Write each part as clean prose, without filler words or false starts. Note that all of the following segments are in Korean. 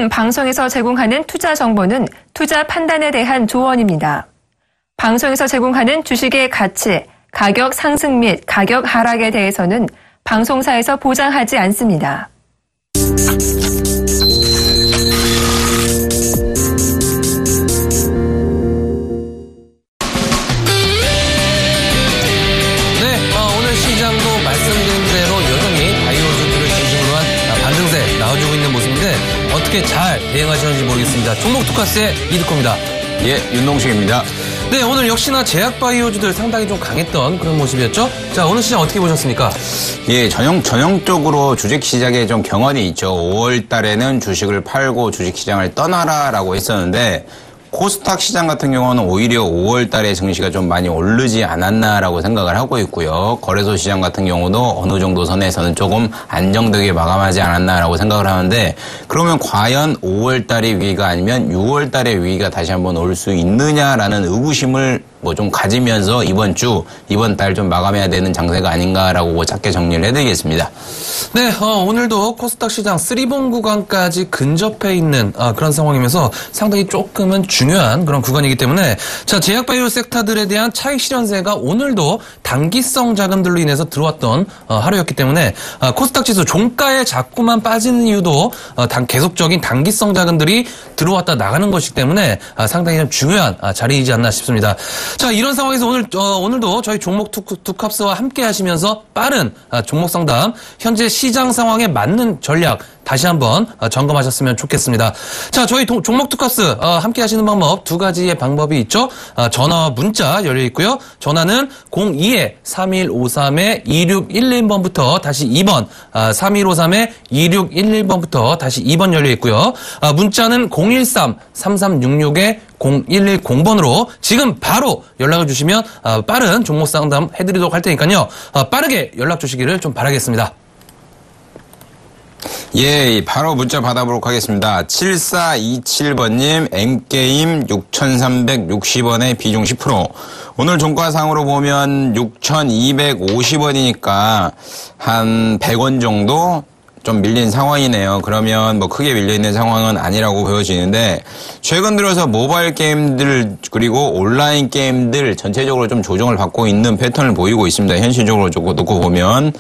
방송에서 제공하는 투자 정보는 투자 판단에 대한 조언입니다. 방송에서 제공하는 주식의 가치, 가격 상승 및 가격 하락에 대해서는 방송사에서 보장하지 않습니다. 오늘 시장도 말씀드린 대로 여전히 바이오주들을 중심으로 한 반등세 나와주고 있는 모습인데 어떻게 잘 대응하시는지 모르겠습니다. 종목 투카스의 이득호입니다. 예, 윤동식입니다. 네, 오늘 역시나 제약바이오주들 상당히 좀 강했던 그런 모습이었죠. 자, 오늘 시장 어떻게 보셨습니까? 예, 전형적으로 주식시장에 좀 경험이 있죠. 5월 달에는 주식을 팔고 주식시장을 떠나라라고 했었는데 코스닥 시장 같은 경우는 오히려 5월 달에 증시가 좀 많이 오르지 않았나라고 생각을 하고 있고요. 거래소 시장 같은 경우도 어느 정도 선에서는 조금 안정되게 마감하지 않았나라고 생각을 하는데 그러면 과연 5월 달의 위기가 아니면 6월 달의 위기가 다시 한번 올 수 있느냐라는 의구심을 좀 가지면서 이번 달 좀 마감해야 되는 장세가 아닌가라고 짧게 정리를 해드리겠습니다. 네, 오늘도 코스닥 시장 3본 구간까지 근접해 있는 그런 상황이면서 상당히 조금은 중요한 그런 구간이기 때문에 자, 제약바이오 섹터들에 대한 차익 실현세가 오늘도 단기성 자금들로 인해서 들어왔던 하루였기 때문에 코스닥 지수 종가에 자꾸만 빠지는 이유도 계속적인 단기성 자금들이 들어왔다 나가는 것이기 때문에 상당히 좀 중요한 자리이지 않나 싶습니다. 자, 이런 상황에서 오늘도 저희 종목 투캅스와 함께 하시면서 빠른 종목 상담, 현재 시장 상황에 맞는 전략 다시 한번 점검하셨으면 좋겠습니다. 자, 저희 종목 투캅스 함께 하시는 방법 두 가지의 방법이 있죠. 전화와 문자 열려 있고요. 전화는 02-3153-2611번부터 다시 2번, 3153-2611번부터 다시 2번 열려 있고요. 문자는 013-3366-0110번으로 지금 바로 연락을 주시면 빠른 종목 상담 해드리도록 할 테니까요. 빠르게 연락 주시기를 좀 바라겠습니다. 예, 바로 문자 받아보도록 하겠습니다. 7427번님, M게임 6,360원에 비중 10%. 오늘 종가상으로 보면 6,250원이니까 한 100원 정도 좀 밀린 상황이네요. 그러면 크게 밀려있는 상황은 아니라고 보여지는데 최근 들어서 모바일 게임들 그리고 온라인 게임들 전체적으로 좀 조정을 받고 있는 패턴을 보이고 있습니다. 현실적으로 놓고 보면.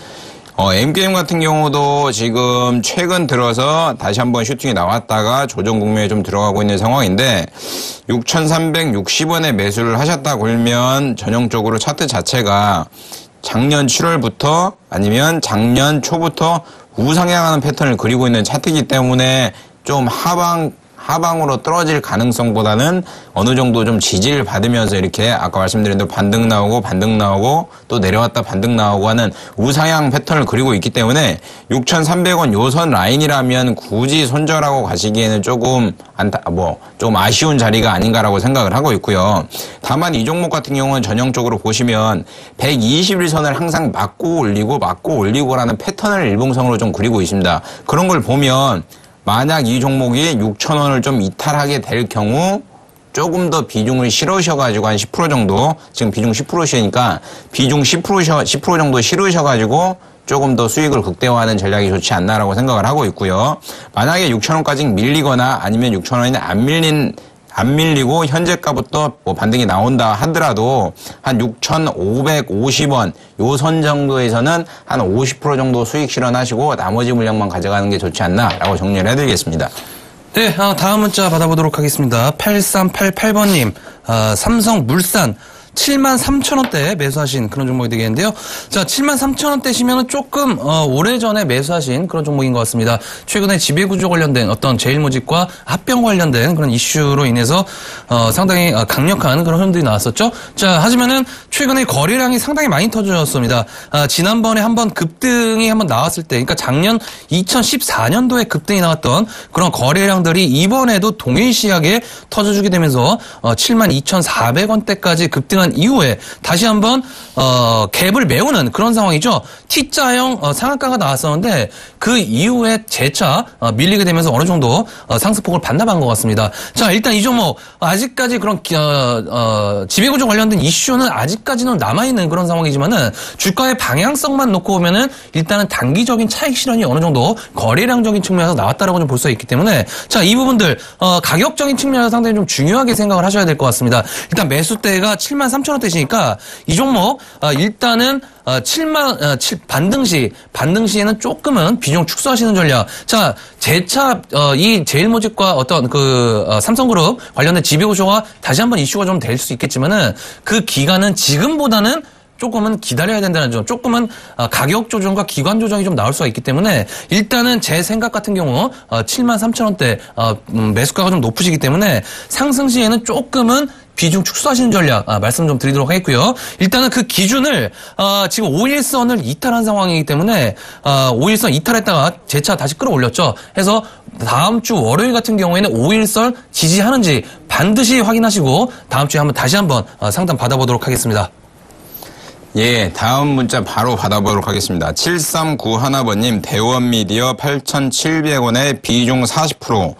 M게임 같은 경우도 지금 최근 들어서 다시 한번 슈팅이 나왔다가 조정 국면에 좀 들어가고 있는 상황인데 6,360원에 매수를 하셨다 그러면 전형적으로 차트 자체가 작년 7월부터 아니면 작년 초부터 우상향하는 패턴을 그리고 있는 차트이기 때문에 좀 하방으로 떨어질 가능성보다는 어느 정도 좀 지지를 받으면서 이렇게 아까 말씀드린 대로 반등 나오고 또 내려왔다 반등 나오고 하는 우상향 패턴을 그리고 있기 때문에 6,300원 요선 라인이라면 굳이 손절하고 가시기에는 조금 아쉬운 자리가 아닌가라고 생각을 하고 있고요. 다만 이 종목 같은 경우는 전형적으로 보시면 121선을 항상 맞고 올리고라는 패턴을 일봉성으로 좀 그리고 있습니다. 그런 걸 보면 만약 이 종목이 6,000원을 좀 이탈하게 될 경우 조금 더 비중을 실으셔가지고 한 10% 정도, 지금 비중 10%시니까 비중 10% 정도 실으셔가지고 조금 더 수익을 극대화하는 전략이 좋지 않나라고 생각을 하고 있고요. 만약에 6,000원까지 밀리거나 아니면 6,000원이 안 밀리고 현재가부터 반등이 나온다 하더라도 한 6,550원 요 선 정도에서는 한 50% 정도 수익 실현하시고 나머지 물량만 가져가는 게 좋지 않나라고 정리를 해드리겠습니다. 네, 다음 문자 받아보도록 하겠습니다. 8388번님, 삼성물산 73,000원대 매수하신 그런 종목이 되겠는데요. 자, 73,000원대시면 조금 오래전에 매수하신 그런 종목인 것 같습니다. 최근에 지배구조 관련된 어떤 제일모직과 합병 관련된 그런 이슈로 인해서 상당히 강력한 그런 흐름들이 나왔었죠. 자, 하지만은 최근에 거래량이 상당히 많이 터졌습니다. 지난번에 한번 급등이 한번 나왔을 때, 그러니까 작년 2014년도에 급등이 나왔던 그런 거래량들이 이번에도 동일시하게 터져주게 되면서 72,400원대까지 급등 상징한 이후에 다시 한번 갭을 메우는 그런 상황이죠. T자형 상한가가 나왔었는데 그 이후에 재차 밀리게 되면서 어느 정도 상승폭을 반납한 것 같습니다. 자, 일단 이 종목 아직까지 그런 지배구조 관련된 이슈는 아직까지는 남아있는 그런 상황이지만은 주가의 방향성만 놓고 보면은 일단은 단기적인 차익 실현이 어느 정도 거래량적인 측면에서 나왔다라고 좀 볼 수 있기 때문에 자, 이 부분들 가격적인 측면에서 상당히 좀 중요하게 생각을 하셔야 될 것 같습니다. 일단 매수대가 73,000원대시니까 이 종목 일단은 반등시에는 조금은 비중 축소하시는 전략. 자, 재차 이 제일모직과 어떤 삼성그룹 관련된 지배구조가 다시 한번 이슈가 좀 될 수 있겠지만은 그 기간은 지금보다는 조금은 기다려야 된다는 점, 조금은 가격 조정과 기관 조정이 좀 나올 수가 있기 때문에 일단은 제 생각 같은 경우 73,000원대 매수가가 좀 높으시기 때문에 상승 시에는 조금은 비중 축소하시는 전략 말씀 좀 드리도록 하겠고요. 일단은 그 기준을 지금 5일선을 이탈한 상황이기 때문에 5일선 이탈했다가 재차 다시 끌어올렸죠. 해서 다음 주 월요일 같은 경우에는 5일선 지지하는지 반드시 확인하시고 다음 주에 다시 한번 상담 받아보도록 하겠습니다. 예, 다음 문자 바로 받아보도록 하겠습니다. 7391번님, 대원미디어 8,700원에 비중 40%.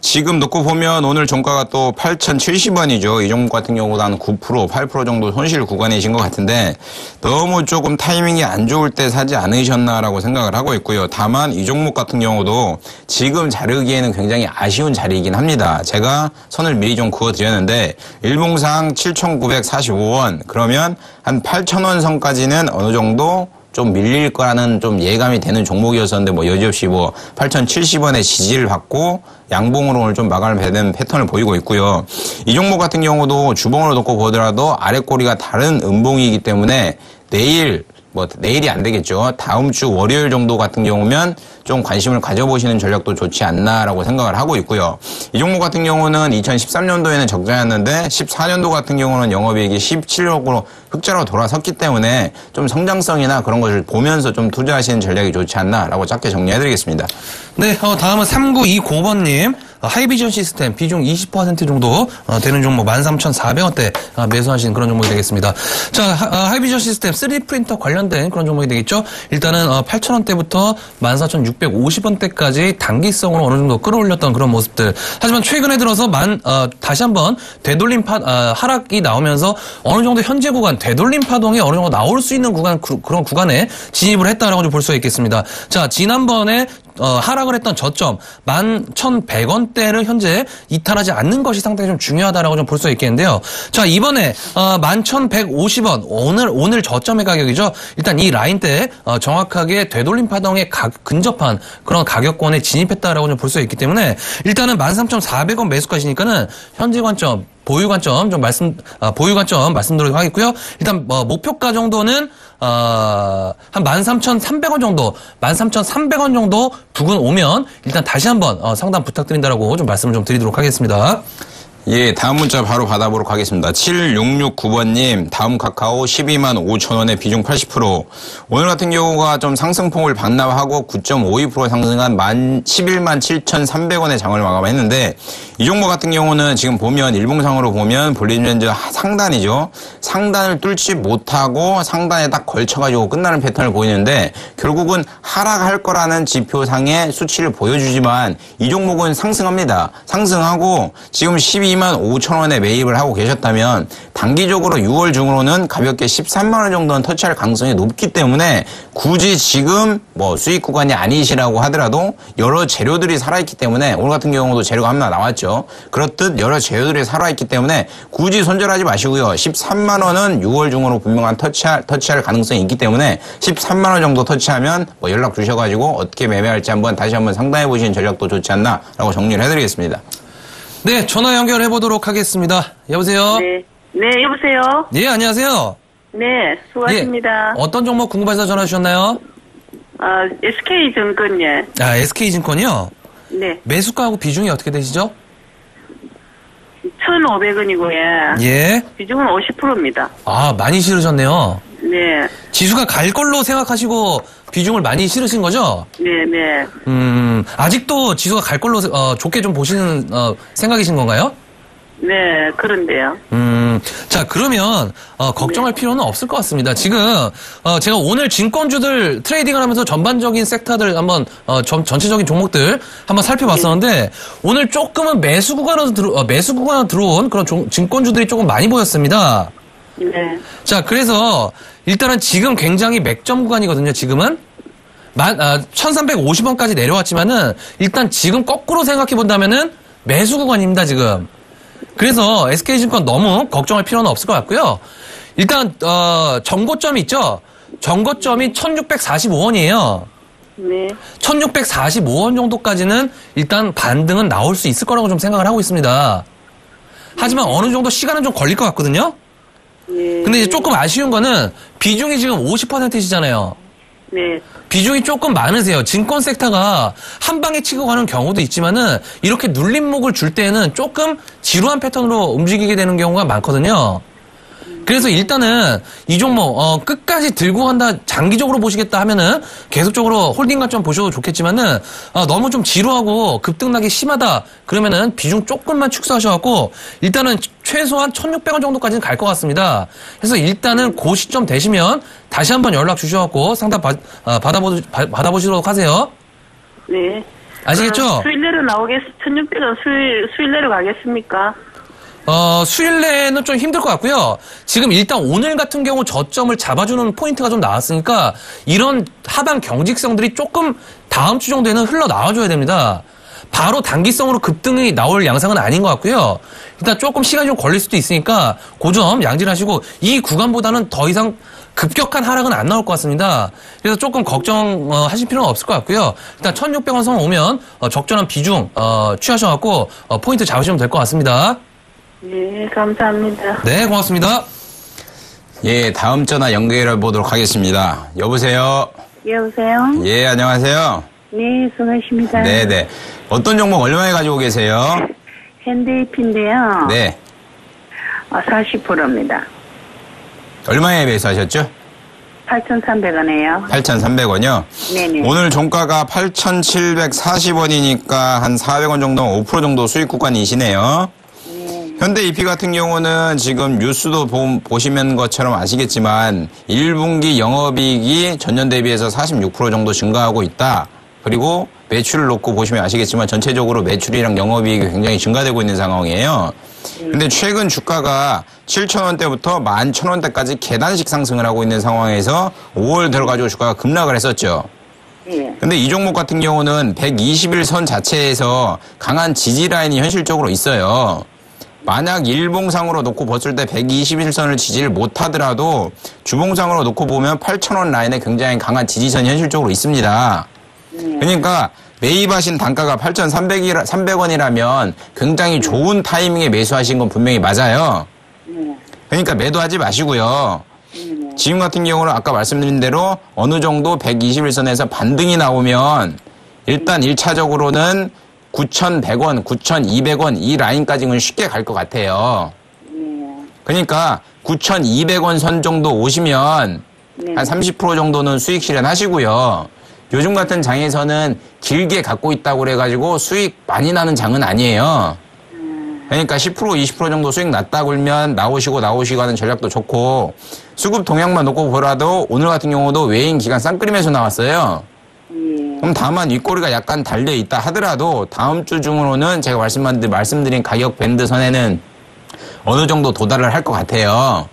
지금 놓고 보면 오늘 종가가 또 8,070원이죠. 이 종목 같은 경우도 한 9%, 8% 정도 손실 구간이신 것 같은데 너무 조금 타이밍이 안 좋을 때 사지 않으셨나라고 생각을 하고 있고요. 다만 이 종목 같은 경우도 지금 자르기에는 굉장히 아쉬운 자리이긴 합니다. 제가 선을 미리 좀 그어드렸는데 일봉상 7,945원, 그러면 한 8,000원 선까지는 어느 정도 좀 밀릴 거라는 좀 예감이 되는 종목이었었는데 여지없이 8,070원의 지지를 받고 양봉으로 오늘 좀 마감되는 패턴을 보이고 있고요. 이 종목 같은 경우도 주봉으로 놓고 보더라도 아랫꼬리가 다른 음봉이기 때문에 내일이 안 되겠죠. 다음 주 월요일 정도 같은 경우면 좀 관심을 가져보시는 전략도 좋지 않나라고 생각을 하고 있고요. 이 종목 같은 경우는 2013년도에는 적자였는데 14년도 같은 경우는 영업이익이 17억으로 흑자로 돌아섰기 때문에 좀 성장성이나 그런 것을 보면서 좀 투자하시는 전략이 좋지 않나라고 짧게 정리해드리겠습니다. 네, 다음은 3929번님. 하이비전 시스템 비중 20% 정도 되는 종목 13,400원대 매수하신 그런 종목이 되겠습니다. 자, 하이비전 시스템 3D 프린터 관련된 그런 종목이 되겠죠. 일단은 8,000원대부터 14,650원대까지 단기성으로 어느 정도 끌어올렸던 그런 모습들. 하지만 최근에 들어서 다시 한번 되돌림 하락이 나오면서 어느 정도 현재 구간 되돌림 파동이 어느 정도 나올 수 있는 구간 그런 구간에 진입을 했다라고 좀 볼 수가 있겠습니다. 자, 지난번에 하락을 했던 저점 11,100원대를 현재 이탈하지 않는 것이 상당히 좀 중요하다라고 좀 볼 수 있겠는데요. 자, 이번에 11,150원 오늘 저점의 가격이죠. 일단 이 라인대 정확하게 되돌림 파동에 근접한 그런 가격권에 진입했다라고 좀 볼 수 있기 때문에 일단은 13,400원 매수가시니까는 현재 관점 보유 관점 말씀드리도록 하겠고요. 일단 목표가 정도는 한 13,300원 정도, 13,300원 정도 부근 오면 일단 다시 한번 상담 부탁드린다라고 좀 말씀을 좀 드리도록 하겠습니다. 예, 다음 문자 바로 받아보도록 하겠습니다. 7669번님, 다음 카카오 125,000원에 비중 80%. 오늘 같은 경우가 좀 상승폭을 반납하고 9.52% 상승한 117,300원의 장을 마감했는데 이 종목 같은 경우는 지금 보면 일봉상으로 보면 볼린저 상단이죠. 상단을 뚫지 못하고 상단에 딱 걸쳐가지고 끝나는 패턴을 보이는데 결국은 하락할 거라는 지표상의 수치를 보여주지만 이 종목은 상승합니다. 상승하고 지금 125,000원에 매입을 하고 계셨다면 단기적으로 6월 중으로는 가볍게 13만 원 정도는 터치할 가능성이 높기 때문에 굳이 지금 수익 구간이 아니시라고 하더라도 여러 재료들이 살아있기 때문에 오늘 같은 경우도 재료가 하나 나왔죠. 그렇듯 여러 재료들이 살아있기 때문에 굳이 손절하지 마시고요. 13만 원은 6월 중으로 분명한 터치할 가능성이 있기 때문에 13만 원 정도 터치하면 연락 주셔가지고 어떻게 매매할지 다시 한번 상담해 보시는 전략도 좋지 않나라고 정리를 해드리겠습니다. 네, 전화 연결해 보도록 하겠습니다. 여보세요? 네, 여보세요? 네, 안녕하세요. 네, 수고하십니다. 예, 어떤 종목 궁금해서 전화 주셨나요? SK증권요. SK증권이요? 네. 매수가하고 비중이 어떻게 되시죠? 1,500원이고요. 예. 비중은 50%입니다. 많이 실으셨네요. 네. 지수가 갈 걸로 생각하시고 비중을 많이 실으신 거죠? 네. 아직도 지수가 갈 걸로 좋게 좀 보시는 생각이신 건가요? 네, 그런데요. 자, 그러면, 걱정할 필요는 없을 것 같습니다. 지금, 제가 오늘 증권주들 트레이딩을 하면서 전반적인 섹터들 한번, 전체적인 종목들 한번 살펴봤었는데, 오늘 조금은 매수 구간으로 들어온 그런 증권주들이 조금 많이 보였습니다. 네. 자, 그래서, 일단은 지금 굉장히 맥점 구간이거든요, 지금은. 1350원까지 내려왔지만은, 일단 지금 거꾸로 생각해 본다면은, 매수 구간입니다, 지금. 그래서 SK증권 너무 걱정할 필요는 없을 것 같고요. 일단 정고점이 있죠. 정고점이 1645원이에요. 네. 1645원 정도까지는 일단 반등은 나올 수 있을 거라고 좀 생각을 하고 있습니다. 하지만 어느 정도 시간은 좀 걸릴 것 같거든요. 네. 근데 이제 조금 아쉬운 거는 비중이 지금 50%시잖아요. 네. 비중이 조금 많으세요. 증권 섹터가 한 방에 치고 가는 경우도 있지만은 이렇게 눌림목을 줄 때는 조금 지루한 패턴으로 움직이게 되는 경우가 많거든요. 그래서 일단은 이 종목 끝까지 들고 간다, 장기적으로 보시겠다 하면은 계속적으로 홀딩 관점 보셔도 좋겠지만은 너무 좀 지루하고 급등락이 심하다 그러면은 비중 조금만 축소하셔갖고 일단은 최소한 1,600원 정도까지는 갈 것 같습니다. 그래서 일단은 그 시점 되시면 다시 한번 연락 주셔갖고 상담 받아보시도록 하세요. 네. 아시겠죠? 수일 내로 1,600원 수일 내로 가겠습니까? 수일 내에는 좀 힘들 것 같고요. 지금 일단 오늘 같은 경우 저점을 잡아주는 포인트가 좀 나왔으니까 이런 하방 경직성들이 조금 다음 주 정도에는 흘러나와줘야 됩니다. 바로 단기성으로 급등이 나올 양상은 아닌 것 같고요. 일단 조금 시간이 좀 걸릴 수도 있으니까 그 점 양질하시고 이 구간보다는 더 이상 급격한 하락은 안 나올 것 같습니다. 그래서 조금 걱정하실 필요는 없을 것 같고요. 일단 1,600원 선 오면 적절한 비중 취하셔갖고 포인트 잡으시면 될 것 같습니다. 네, 감사합니다. 네, 고맙습니다. 예, 다음 전화 연결해 보도록 하겠습니다. 여보세요? 여보세요? 예, 안녕하세요. 네, 수고하십니다. 네네. 어떤 종목 얼마에 가지고 계세요? 핸드이피인데요. 네. 40%입니다. 얼마에 매수하셨죠? 8,300원이에요. 8,300원이요? 네네. 오늘 종가가 8,740원이니까 한 400원 정도, 5% 정도 수익 구간이시네요. 현대 EP 같은 경우는 지금 뉴스도 보시면 것처럼 아시겠지만 1분기 영업이익이 전년 대비해서 46% 정도 증가하고 있다. 그리고 매출을 놓고 보시면 아시겠지만 전체적으로 매출이랑 영업이익이 굉장히 증가되고 있는 상황이에요. 근데 최근 주가가 7,000원대부터 11,000원대까지 계단식 상승을 하고 있는 상황에서 5월 들어가지고 주가가 급락을 했었죠. 예. 근데 이 종목 같은 경우는 120일선 자체에서 강한 지지 라인이 현실적으로 있어요. 만약 일봉상으로 놓고 봤을 때 121선을 지지를 못하더라도 주봉상으로 놓고 보면 8,000원 라인에 굉장히 강한 지지선이 현실적으로 있습니다. 그러니까 매입하신 단가가 8,300원이라면 굉장히 좋은 타이밍에 매수하신 건 분명히 맞아요. 그러니까 매도하지 마시고요. 지금 같은 경우는 아까 말씀드린 대로 어느 정도 121선에서 반등이 나오면 일단 1차적으로는 9,100원, 9,200원 이 라인까지는 쉽게 갈 것 같아요. 그러니까 9,200원 선 정도 오시면 한 30% 정도는 수익 실현하시고요. 요즘 같은 장에서는 길게 갖고 있다고 그래가지고 수익 많이 나는 장은 아니에요. 그러니까 10%, 20% 정도 수익 났다 그러면 나오시고 하는 전략도 좋고 수급 동향만 놓고 보라도 오늘 같은 경우도 외인 기간 쌍끌이 매수 나왔어요. 그럼 다만 윗꼬리가 약간 달려있다 하더라도 다음 주 중으로는 제가 말씀드린 가격 밴드 선에는 어느 정도 도달을 할 것 같아요.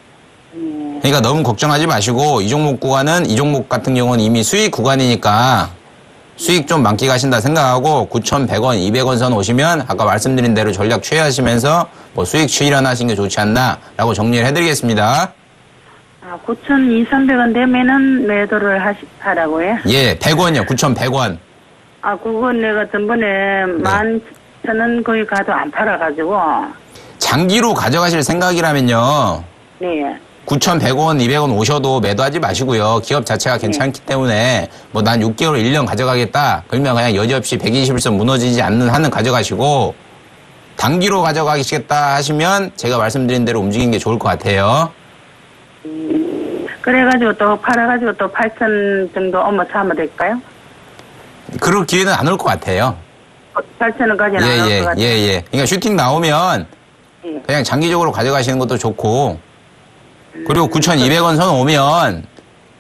그러니까 너무 걱정하지 마시고 이 종목 같은 경우는 이미 수익 구간이니까 수익 좀 만끽 하신다 생각하고 9,100원, 200원 선 오시면 아까 말씀드린 대로 전략 취하시면서 뭐 수익 실현하시는 게 좋지 않나라고 정리를 해드리겠습니다. 9,200~300원 되면은 매도를 하라고요? 예, 100원이요. 9,100원. 그건 내가 전번에 11,000원 거기 가도 안 팔아가지고. 장기로 가져가실 생각이라면요. 네. 9,100원, 200원 오셔도 매도하지 마시고요. 기업 자체가 괜찮기 때문에 뭐 난 6개월, 1년 가져가겠다. 그러면 그냥 여지없이 120일선 무너지지 않는 한은 가져가시고 단기로 가져가시겠다 하시면 제가 말씀드린 대로 움직이는 게 좋을 것 같아요. 그래가지고 또 팔아가지고 또 8,000 정도 사면 될까요? 그럴 기회는 안 올 것 같아요. 8,000원까지는 안 올 것 같아요. 예. 그러니까 슈팅 나오면 그냥 장기적으로 가져가시는 것도 좋고 그리고 9,200원 선 오면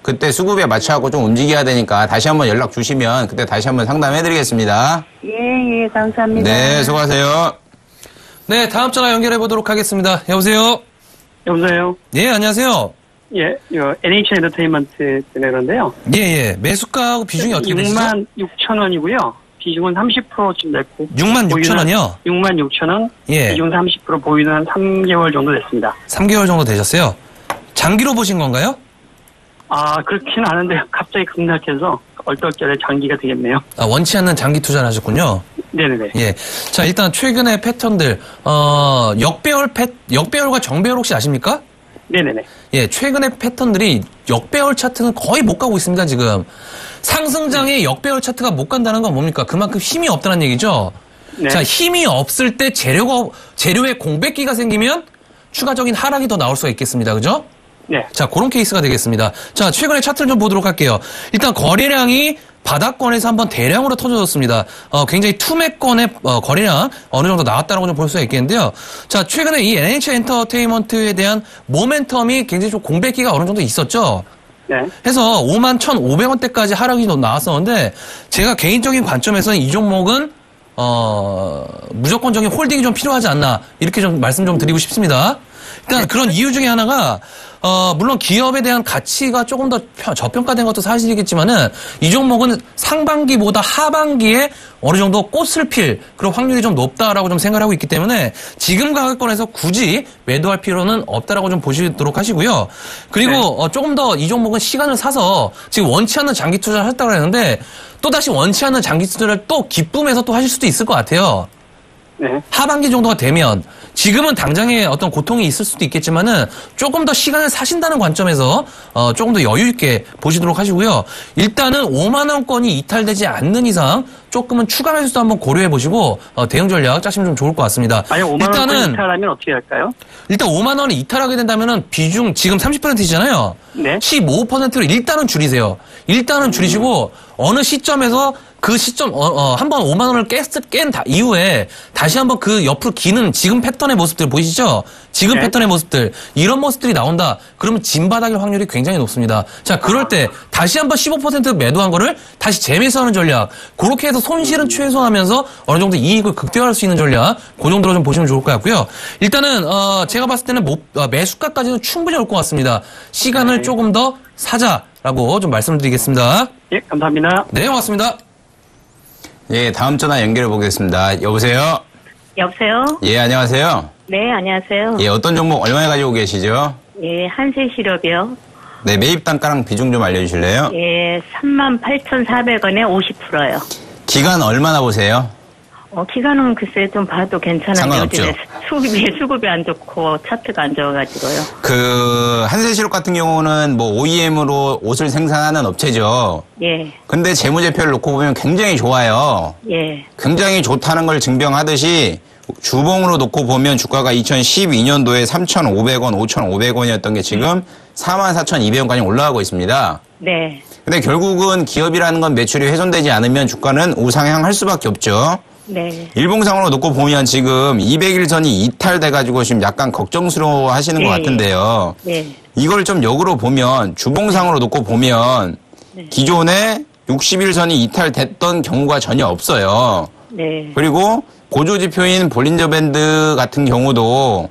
그때 수급에 맞춰갖고 좀 움직여야 되니까 다시 한번 연락 주시면 그때 다시 한번 상담해드리겠습니다. 예, 감사합니다. 네, 수고하세요. 네, 다음 전화 연결해 보도록 하겠습니다. 여보세요? 여보세요? 예, 안녕하세요. 예, 이거 NH 엔터테인먼트 그런데요. 예. 매수가하고 비중이 어떻게 되시죠? 66,000원이고요. 비중은 30%쯤 됐고. 66,000원이요? 66,000원. 예. 비중 30% 보유는 한 3개월 정도 됐습니다. 3개월 정도 되셨어요? 장기로 보신 건가요? 아, 그렇긴 않은데 갑자기 급락해서 얼떨결에 장기가 되겠네요. 아, 원치 않는 장기 투자를 하셨군요. 네네네. 예. 자, 일단 최근의 패턴들, 역배열과 정배열 혹시 아십니까? 네네네. 예, 최근의 패턴들이 역배열 차트는 거의 못 가고 있습니다, 지금. 상승장에 역배열 차트가 못 간다는 건 뭡니까? 그만큼 힘이 없다는 얘기죠? 네. 자, 힘이 없을 때 재료에 공백기가 생기면 추가적인 하락이 더 나올 수가 있겠습니다, 그죠? 네. 자, 그런 케이스가 되겠습니다. 자, 최근의 차트를 좀 보도록 할게요. 일단 거래량이 바닥권에서 한번 대량으로 터져졌습니다. 굉장히 투매권의 거래량 어느 정도 나왔다라고 좀 볼 수가 있겠는데요. 자, 최근에 이 NH 엔터테인먼트에 대한 모멘텀이 굉장히 좀 공백기가 어느 정도 있었죠. 네. 해서 51,500원대까지 하락이 나왔었는데 제가 개인적인 관점에서는 이 종목은 무조건적인 홀딩이 좀 필요하지 않나 이렇게 좀 말씀 좀 드리고 싶습니다. 일단 그런 이유 중에 하나가 물론 기업에 대한 가치가 조금 더 저평가된 것도 사실이겠지만은 이 종목은 상반기보다 하반기에 어느 정도 꽃을 필 그런 확률이 좀 높다라고 좀 생각을 하고 있기 때문에 지금 가격권에서 굳이 매도할 필요는 없다라고 좀 보시도록 하시고요. 그리고 조금 더 이 종목은 시간을 사서 지금 원치 않는 장기 투자를 하셨다고 했는데 또다시 원치 않는 장기 투자를 또 기쁨에서 또 하실 수도 있을 것 같아요. 네. 하반기 정도가 되면 지금은 당장의 어떤 고통이 있을 수도 있겠지만은 조금 더 시간을 사신다는 관점에서 조금 더 여유 있게 보시도록 하시고요. 일단은 5만 원권이 이탈되지 않는 이상 조금은 추가 매수도 한번 고려해 보시고 대응 전략 짜시면 좀 좋을 것 같습니다. 아니, 5만 원 이탈하면 어떻게 할까요? 일단 5만 원이 이탈하게 된다면은 비중 지금 30%잖아요. 네. 15%로 일단은 줄이세요. 일단은 줄이시고 어느 시점에서 그 시점 한번 5만 원을 깬 이후에 다시 한번 그 옆으로 기는 지금 패턴의 모습들 보이시죠? 지금 네. 패턴의 모습들 이런 모습들이 나온다. 그러면 진바닥일 확률이 굉장히 높습니다. 자, 그럴 때 다시 한번 15% 매도한 거를 다시 재매수하는 전략. 그렇게 해서 손실은 최소화하면서 어느 정도 이익을 극대화할 수 있는 전략. 그 정도로 좀 보시면 좋을 것 같고요. 일단은 제가 봤을 때는 매수가까지는 충분히 올 것 같습니다. 시간을 조금 더 사자라고 좀 말씀을 드리겠습니다. 예, 감사합니다. 네, 고맙습니다. 예, 다음 전화 연결해 보겠습니다. 여보세요? 여보세요? 예, 안녕하세요. 네, 안녕하세요. 예, 어떤 종목 얼마에 가지고 계시죠? 예, 한세실업이요. 네, 매입 단가랑 비중 좀 알려주실래요? 예, 38,400원에 50%요. 기간 얼마나 보세요? 기간은 글쎄 좀 봐도 괜찮은데 상관없죠. 요즘에 수급이 안 좋고 차트가 안 좋아가지고요. 그 한세실업 같은 경우는 뭐 OEM으로 옷을 생산하는 업체죠. 예, 근데 재무제표를 놓고 보면 굉장히 좋아요. 예, 굉장히 좋다는 걸 증명하듯이 주봉으로 놓고 보면 주가가 2012년도에 3,500원, 5,500원이었던 게 지금 44,200원까지 올라가고 있습니다. 네, 근데 결국은 기업이라는 건 매출이 훼손되지 않으면 주가는 우상향할 수밖에 없죠. 네, 일봉상으로 놓고 보면 지금 200일선이 이탈돼가지고 지금 약간 걱정스러워 하시는 것 예, 같은데요. 네, 이걸 좀 역으로 보면 주봉상으로 놓고 보면 기존에 60일선이 이탈됐던 경우가 전혀 없어요. 네, 그리고 보조지표인 볼린저 밴드 같은 경우도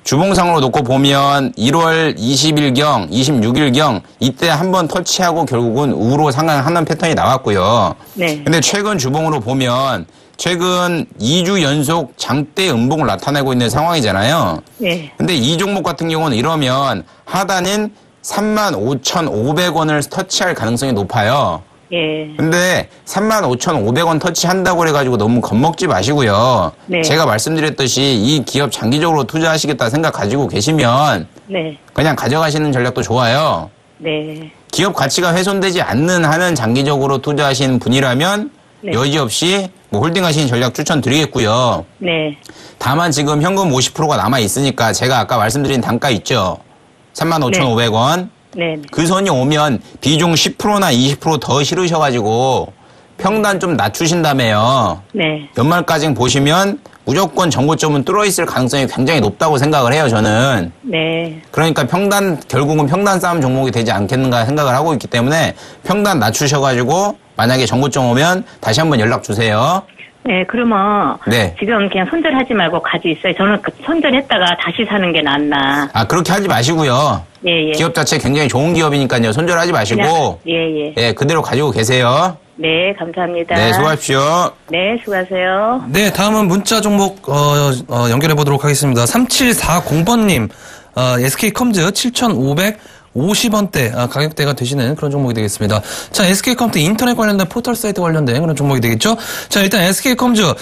주봉상으로 놓고 보면 1월 20일경, 26일경 이때 한번 터치하고 결국은 우로 상향하는 패턴이 나왔고요. 네, 근데 최근 주봉으로 보면 최근 2주 연속 장대 음봉을 나타내고 있는 상황이잖아요. 네, 근데 이 종목 같은 경우는 이러면 하단인 35,500원을 터치할 가능성이 높아요. 예, 근데 35,500원 터치한다고 그래가지고 너무 겁먹지 마시고요. 네. 제가 말씀드렸듯이 이 기업 장기적으로 투자하시겠다 생각 가지고 계시면 네, 그냥 가져가시는 전략도 좋아요. 네, 기업 가치가 훼손되지 않는 한은 장기적으로 투자하시는 분이라면 네. 여지없이 뭐 홀딩하시는 전략 추천드리겠고요. 네, 다만 지금 현금 50%가 남아 있으니까 제가 아까 말씀드린 단가 있죠. 35,500원. 네, 그 선이 오면 비중 10%나 20%더 실으셔가지고 평단 좀 낮추신다며요. 네, 연말까지 보시면 무조건 정고점은 뚫어있을 가능성이 굉장히 높다고 생각을 해요, 저는. 네. 그러니까 결국은 평단 싸움 종목이 되지 않겠는가 생각을 하고 있기 때문에 평단 낮추셔가지고 만약에 정고점 오면 다시 한번 연락 주세요. 네, 그러면 네. 지금 그냥 손절하지 말고 가지고 있어요. 저는 손절했다가 다시 사는 게 낫나. 그렇게 하지 마시고요. 예, 예. 기업 자체 굉장히 좋은 기업이니까요. 손절하지 마시고. 예, 예. 예, 그대로 가지고 계세요. 네, 감사합니다. 네, 수고하십시오. 네, 수고하세요. 네, 다음은 문자 종목 연결해 보도록 하겠습니다. 3740번님, SK컴즈 7,550원대 가격대가 되시는 그런 종목이 되겠습니다. 자, SK컴즈 인터넷 관련된 포털 사이트 관련된 그런 종목이 되겠죠. 자, 일단 SK컴즈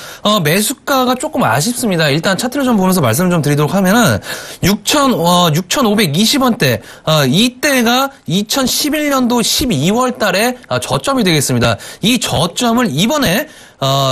매수가가 조금 아쉽습니다. 일단 차트를 좀 보면서 말씀을 좀 드리도록 하면은 6,520원대 이때가 2011년도 12월 달에 저점이 되겠습니다. 이 저점을 이번에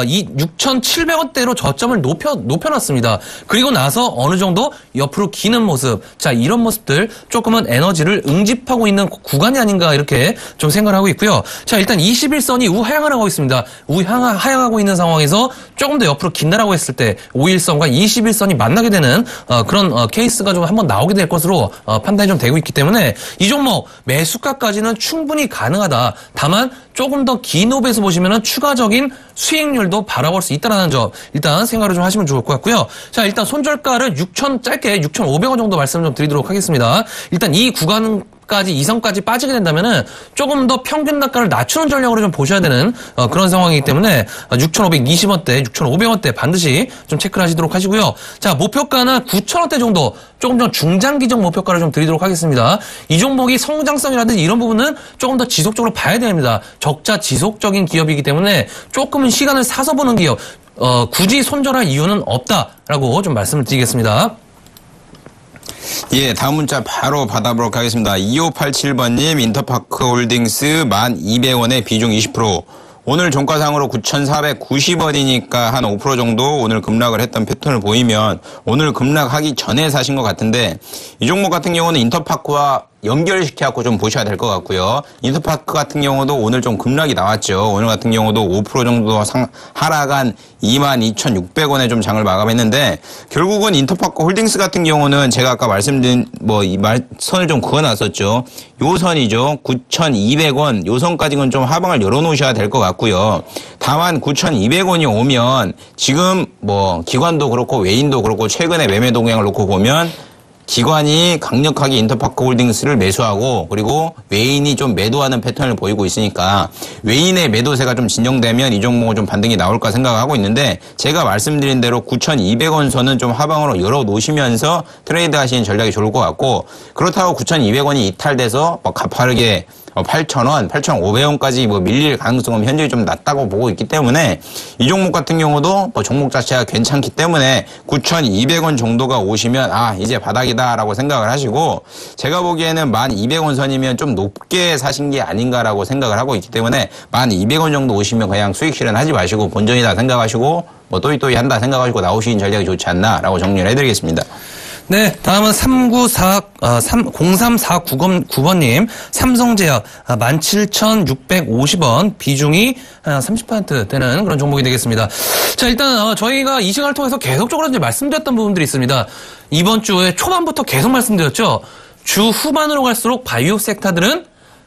이 6,700원대로 저점을 높여놨습니다. 그리고 나서 어느 정도 옆으로 기는 모습, 자, 이런 모습들 조금은 에너지를 응집하고 있는 구간이 아닌가 이렇게 좀 생각을 하고 있고요. 자, 일단 21선이 우하향을 하고 있습니다. 우하향하고 있는 상황에서 조금 더 옆으로 긴다라고 했을 때 51선과 21선이 만나게 되는 그런 케이스가 좀 한번 나오게 될 것으로 판단이 좀 되고 있기 때문에 이 종목 매수가까지는 충분히 가능하다. 다만 조금 더 긴 호흡에서 보시면은 추가적인 수익률도 바라볼 수 있다는 점 일단 생각을 좀 하시면 좋을 것 같고요. 자, 일단 손절가를 짧게 6,500원 정도 말씀 좀 드리도록 하겠습니다. 일단 이 구간까지 이선까지 빠지게 된다면은 조금 더 평균 단가를 낮추는 전략으로 좀 보셔야 되는 그런 상황이기 때문에 6,520원대, 6,500원대 반드시 좀 체크를 하시도록 하시고요. 자, 목표가는 9,000원대 정도 조금 더 중장기적 목표가를 좀 드리도록 하겠습니다. 이 종목이 성장성이라든지 이런 부분은 조금 더 지속적으로 봐야 됩니다. 적자 지속적인 기업이기 때문에 조금은 시간을 사서 보는 기업, 굳이 손절할 이유는 없다라고 좀 말씀을 드리겠습니다. 예, 다음 문자 바로 받아보도록 하겠습니다. 2587번님, 인터파크홀딩스 1,200원에 비중 20%. 오늘 종가상으로 9,490원이니까 한 5% 정도 오늘 급락을 했던 패턴을 보이면 오늘 급락하기 전에 사신 것 같은데 이 종목 같은 경우는 인터파크와 연결시켜갖고 좀 보셔야 될 것 같고요. 인터파크 같은 경우도 오늘 좀 급락이 나왔죠. 오늘 같은 경우도 5% 정도 하락한 22,600원에 좀 장을 마감했는데 결국은 인터파크 홀딩스 같은 경우는 제가 아까 말씀드린 선을 좀 그어놨었죠. 요 선이죠. 9,200원 요 선까지는 좀 하방을 열어놓으셔야 될 것 같고요. 다만 9,200원이 오면 지금 기관도 그렇고 외인도 그렇고 최근에 매매 동향을 놓고 보면 기관이 강력하게 인터파크 홀딩스를 매수하고 그리고 외인이 좀 매도하는 패턴을 보이고 있으니까 외인의 매도세가 좀 진정되면 이 종목은 좀 반등이 나올까 생각하고 있는데 제가 말씀드린 대로 9,200원 선은 좀 하방으로 열어놓으시면서 트레이드 하시는 전략이 좋을 것 같고 그렇다고 9,200원이 이탈돼서 가파르게 8,000원, 8,500원까지 밀릴 가능성은 현재 좀 낮다고 보고 있기 때문에 이 종목 같은 경우도 종목 자체가 괜찮기 때문에 9,200원 정도가 오시면 이제 바닥이다라고 생각을 하시고 제가 보기에는 1,200원 선이면 좀 높게 사신 게 아닌가라고 생각을 하고 있기 때문에 1,200원 정도 오시면 그냥 수익 실현하지 마시고 본전이다 생각하시고 또이또이 한다 생각하시고 나오시는 전략이 좋지 않나라고 정리를 해드리겠습니다. 네, 다음은 0349번님, 삼성제약 17,650원, 비중이 30% 되는 그런 종목이 되겠습니다. 자, 일단, 저희가 이 시간을 통해서 계속적으로 이제 말씀드렸던 부분들이 있습니다. 이번 주에 초반부터 계속 말씀드렸죠. 주 후반으로 갈수록 바이오 섹터들은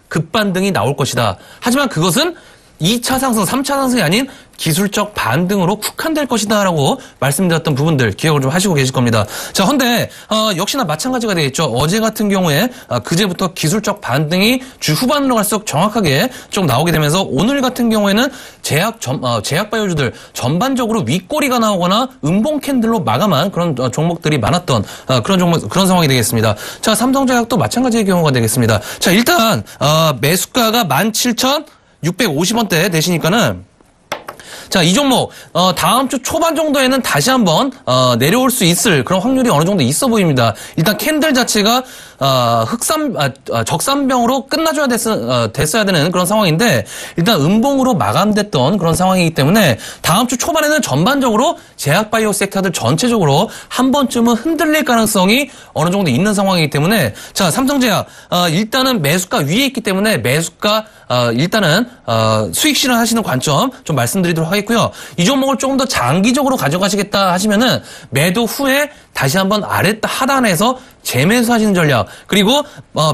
급반등이 나올 것이다. 하지만 그것은 2차 상승, 3차 상승이 아닌 기술적 반등으로 국한될 것이다라고 말씀드렸던 부분들 기억을 좀 하시고 계실 겁니다. 자, 헌데 역시나 마찬가지가 되겠죠. 어제 같은 경우에 그제부터 기술적 반등이 주 후반으로 갈수록 정확하게 좀 나오게 되면서 오늘 같은 경우에는 제약 바이오주들 전반적으로 윗꼬리가 나오거나 음봉 캔들로 마감한 그런 종목들이 많았던 그런 상황이 되겠습니다. 자, 삼성제약도 마찬가지의 경우가 되겠습니다. 자, 일단 매수가가 17,650원대 되시니까는 자, 이 종목 다음 주 초반 정도에는 다시 한번 내려올 수 있을 그런 확률이 어느 정도 있어 보입니다. 일단 캔들 자체가 적산병으로 끝나줘야 됐어야 되는 그런 상황인데 일단 음봉으로 마감됐던 그런 상황이기 때문에 다음 주 초반에는 전반적으로 제약바이오 섹터들 전체적으로 한 번쯤은 흔들릴 가능성이 어느 정도 있는 상황이기 때문에 자, 삼성제약 일단은 매수가 위에 있기 때문에 매수가 일단은 수익 실현하시는 관점 좀 말씀드리도록 하겠고요. 이 종목을 조금 더 장기적으로 가져가시겠다 하시면은 매도 후에 다시 한번 하단에서 재매수하시는 전략 그리고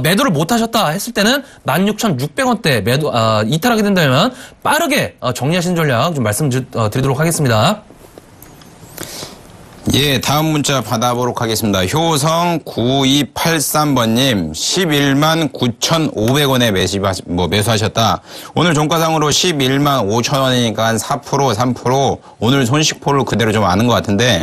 매도를 못하셨다 했을 때는 16,600원대 매도 이탈하게 된다면 빠르게 정리하시는 전략 좀 말씀드리도록 하겠습니다. 예, 다음 문자 받아보도록 하겠습니다. 효성 9283번님 11만 9,500원에 매수하셨다. 오늘 종가상으로 11만 5천원이니까 4%, 오늘 손익폭을 그대로 좀 아는 것 같은데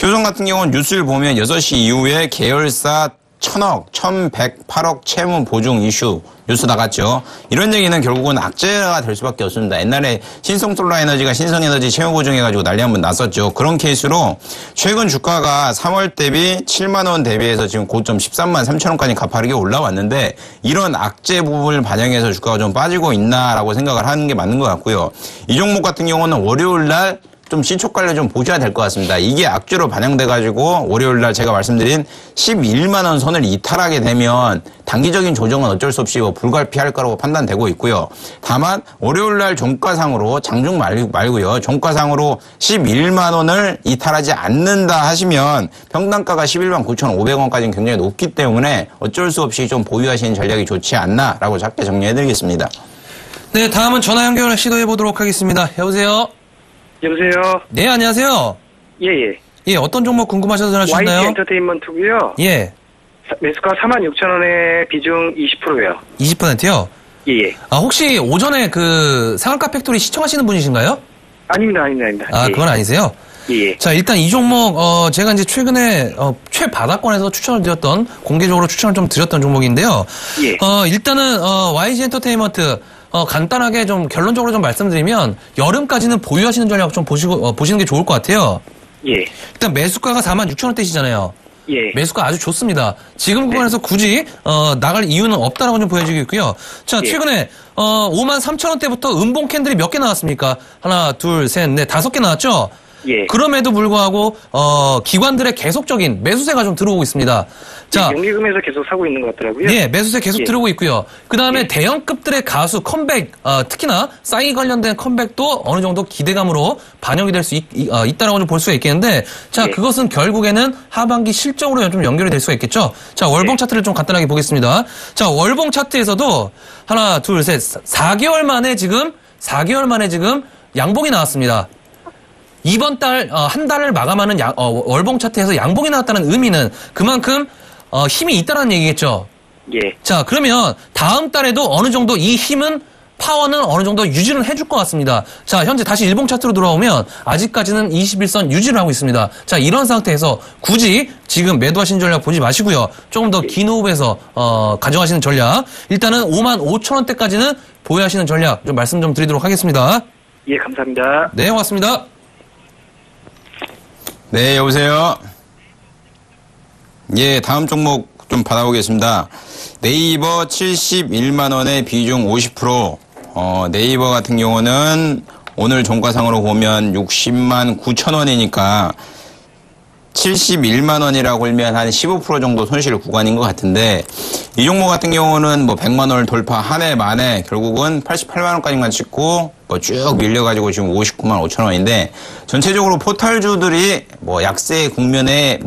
효성 같은 경우는 뉴스를 보면 6시 이후에 계열사 1,000억, 1,108억 채무 보증 이슈 뉴스 나갔죠. 이런 얘기는 결국은 악재가 될 수밖에 없습니다. 옛날에 신성솔라에너지가 신성에너지 채무 보증해가지고 난리 한번 났었죠. 그런 케이스로 최근 주가가 3월 대비 7만 원 대비해서 지금 고점 13만 3천 원까지 가파르게 올라왔는데 이런 악재 부분을 반영해서 주가가 좀 빠지고 있나라고 생각을 하는 게 맞는 것 같고요. 이 종목 같은 경우는 월요일 날 좀 시초 관리 좀 보셔야 될 것 같습니다. 이게 악재로 반영돼가지고 월요일 날 제가 말씀드린 11만 원 선을 이탈하게 되면 단기적인 조정은 어쩔 수 없이 불가피할 거라고 판단되고 있고요. 다만 월요일 날 종가상으로 장중 말고요. 종가상으로 11만 원을 이탈하지 않는다 하시면 평단가가 11만 9,500원까지는 굉장히 높기 때문에 어쩔 수 없이 좀 보유하시는 전략이 좋지 않나라고 작게 정리해드리겠습니다. 네, 다음은 전화 연결 시도해보도록 하겠습니다. 여보세요? 여보세요? 네, 안녕하세요. 예예. 예, 어떤 종목 궁금하셔서 전화 주셨나요? YG 엔터테인먼트고요. 예. 매수가 46,000원에 비중 20%예요. 20%요? 예예. 혹시 오전에 그 상한가 팩토리 시청하시는 분이신가요? 아닙니다. 예. 그건 아니세요? 예예. 자, 일단 이 종목, 제가 이제 최근에, 최바닥권에서 추천을 드렸던, 공개적으로 추천을 좀 드렸던 종목인데요. 예. 일단은, YG 엔터테인먼트, 간단하게 좀 결론적으로 좀 말씀드리면, 여름까지는 보유하시는 전략 좀 보시는 게 좋을 것 같아요. 예. 일단 매수가가 46,000원대시잖아요. 예. 매수가 아주 좋습니다. 지금 구간에서 굳이 나갈 이유는 없다라고 좀 보여지겠고요. 자, 최근에 53,000원대부터 음봉 캔들이 몇 개 나왔습니까? 하나, 둘, 셋, 넷, 5개 나왔죠? 예. 그럼에도 불구하고 기관들의 계속적인 매수세가 좀 들어오고 있습니다. 자, 연기금에서 계속 사고 있는 것 같더라고요. 네, 매수세 계속 예. 들어오고 있고요. 그 다음에 대형급들의 가수 컴백, 특히나 싸이 관련된 컴백도 어느 정도 기대감으로 반영이 될 수 있다라고 좀 볼 수가 있겠는데, 자, 예. 그것은 결국에는 하반기 실적으로 좀 연결이 될 수가 있겠죠. 자, 월봉 차트를 좀 간단하게 보겠습니다. 자, 월봉 차트에서도 하나, 둘, 셋, 4개월 만에 지금 양봉이 나왔습니다. 이번 달, 한 달을 마감하는 월봉 차트에서 양봉이 나왔다는 의미는 그만큼, 힘이 있다는 얘기겠죠. 예. 자, 그러면 다음 달에도 어느 정도 이 힘은, 파워는 어느 정도 유지를 해줄 것 같습니다. 자, 현재 다시 일봉 차트로 돌아오면 아직까지는 21선 유지를 하고 있습니다. 자, 이런 상태에서 굳이 지금 매도하시는 전략 보지 마시고요. 조금 더 긴 호흡에서, 가져가시는 전략. 일단은 55,000원대까지는 보유하시는 전략 좀 말씀 좀 드리도록 하겠습니다. 예, 감사합니다. 네, 고맙습니다. 네, 여보세요? 예, 다음 종목 좀 받아보겠습니다. 네이버 71만원에 비중 50%. 네이버 같은 경우는 오늘 종가상으로 보면 60만 9천원이니까 71만원이라고 하면 한 15% 정도 손실 구간인 것 같은데 이 종목 같은 경우는 100만원을 돌파 한 해 만에 결국은 88만원까지만 찍고 쭉 밀려가지고 지금 59만 5천원인데 전체적으로 포탈주들이 약세 국면에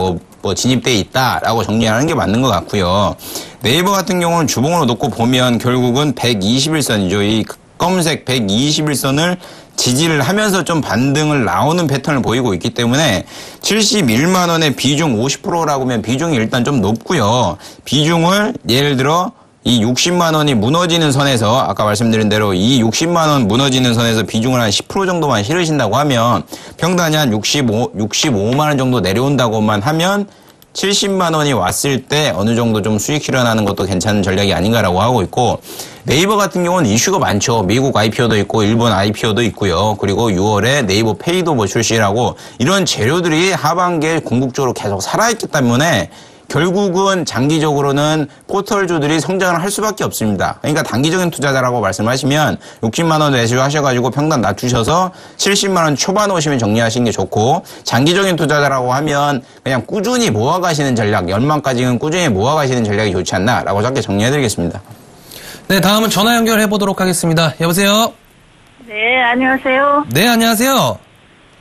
진입돼 있다라고 정리하는 게 맞는 것 같고요. 네이버 같은 경우는 주봉으로 놓고 보면 결국은 121선이죠. 이 검은색 121선을 지지를 하면서 좀 반등을 나오는 패턴을 보이고 있기 때문에 71만 원의 비중 50%라고 하면 비중이 일단 좀 높고요. 비중을 예를 들어 이 60만 원이 무너지는 선에서 아까 말씀드린 대로 이 60만 원 무너지는 선에서 비중을 한 10% 정도만 실으신다고 하면 평단이 한 65만 원 정도 내려온다고만 하면 70만 원이 왔을 때 어느 정도 좀 수익 실현하는 것도 괜찮은 전략이 아닌가라고 하고 있고 네이버 같은 경우는 이슈가 많죠. 미국 IPO도 있고 일본 IPO도 있고요. 그리고 6월에 네이버 페이도 출시라고 이런 재료들이 하반기에 궁극적으로 계속 살아있기 때문에 결국은 장기적으로는 포털주들이 성장을 할 수밖에 없습니다. 그러니까 단기적인 투자자라고 말씀하시면 60만 원 매수하셔가지고 평단 낮추셔서 70만 원 초반 오시면 정리하시는 게 좋고, 장기적인 투자자라고 하면 그냥 꾸준히 모아가시는 전략, 연말까지는 꾸준히 모아가시는 전략이 좋지 않나라고 짧게 정리해드리겠습니다. 네, 다음은 전화 연결해 보도록 하겠습니다. 여보세요? 네, 안녕하세요. 네, 안녕하세요.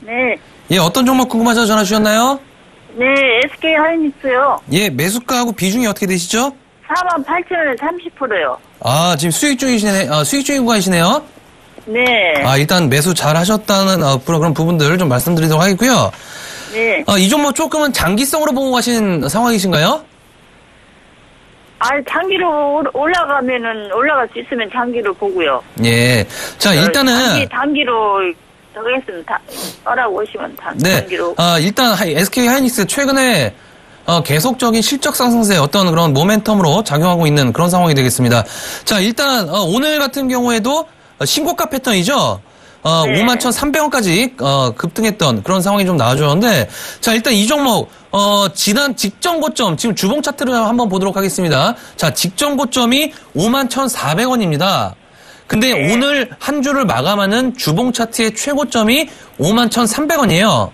네. 예, 어떤 종목 궁금하셔서 전화 주셨나요? 네, SK 하이닉스요. 예, 매수가하고 비중이 어떻게 되시죠? 48,000원에 30%요. 아, 지금 수익 중인 구간이시네요? 네. 아, 일단 매수 잘 하셨다는, 그런 부분들 좀 말씀드리도록 하겠고요. 네. 이 종목 조금은 장기성으로 보고 가신 상황이신가요? 장기로 올라갈 수 있으면 장기로 보고요. 예. 자, 일단은. 단기로 저겠으면 따라고 오시면 네. 단기로. 일단 SK 하이닉스 최근에 계속적인 실적 상승세 어떤 그런 모멘텀으로 작용하고 있는 그런 상황이 되겠습니다. 자, 일단 오늘 같은 경우에도 신고가 패턴이죠. 네. 51,300원까지 급등했던 그런 상황이 좀 나와줬는데, 자, 일단 이 종목 지난 직전 고점, 지금 주봉 차트를 한번 보도록 하겠습니다. 자, 직전 고점이 51,400원입니다. 근데 네. 오늘 한 주를 마감하는 주봉 차트의 최고점이 51,300원이에요.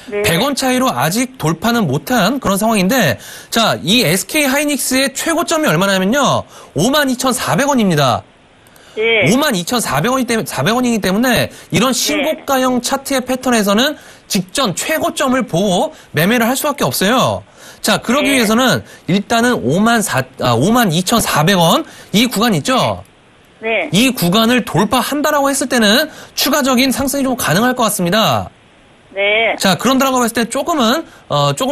네. 100원 차이로 아직 돌파는 못한 그런 상황인데, 자, 이 SK 하이닉스의 최고점이 얼마냐면요, 52,400원입니다. 예. 52,400원이기 때문에 이런 신고가형 차트의 패턴에서는 직전 최고점을 보고 매매를 할 수밖에 없어요. 자, 그러기 위해서는 일단은 52,400원 이 구간 있죠? 네. 이 구간을 돌파한다라고 했을 때는 추가적인 상승이 좀 가능할 것 같습니다. 네. 자, 그런다라고 했을 때 조금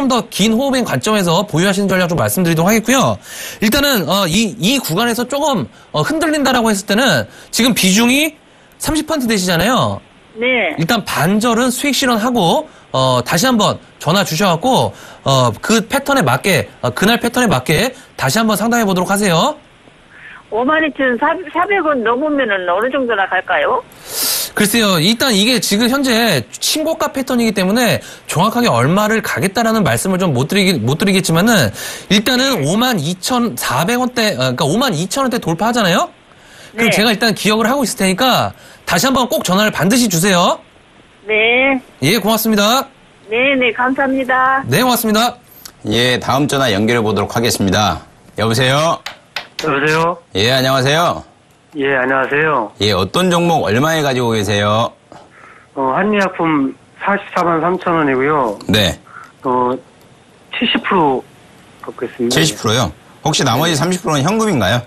더 긴 호흡의 관점에서 보유하시는 전략 좀 말씀드리도록 하겠고요. 일단은, 이 구간에서 조금, 흔들린다라고 했을 때는 지금 비중이 30% 되시잖아요. 네. 일단 반절은 수익 실현하고, 다시 한번 전화 주셔갖고, 그 패턴에 맞게, 그날 패턴에 맞게 다시 한번 상담해 보도록 하세요. 52,400원 넘으면은 어느 정도나 갈까요? 글쎄요, 일단 이게 지금 현재 신고가 패턴이기 때문에 정확하게 얼마를 가겠다라는 말씀을 좀 못 드리겠지만은, 일단은 52,400원대, 그러니까 52,000원대 돌파하잖아요? 그럼 네. 제가 일단 기억을 하고 있을 테니까 다시 한번 꼭 전화를 반드시 주세요. 네. 예, 고맙습니다. 네, 감사합니다. 네, 고맙습니다. 예, 다음 전화 연결해 보도록 하겠습니다. 여보세요? 여보세요? 예, 안녕하세요. 예, 안녕하세요. 예, 어떤 종목 얼마에 가지고 계세요? 한미약품 443,000원이고요. 네. 70% 갖고 있습니다. 70%요? 혹시 나머지 30%는 현금인가요?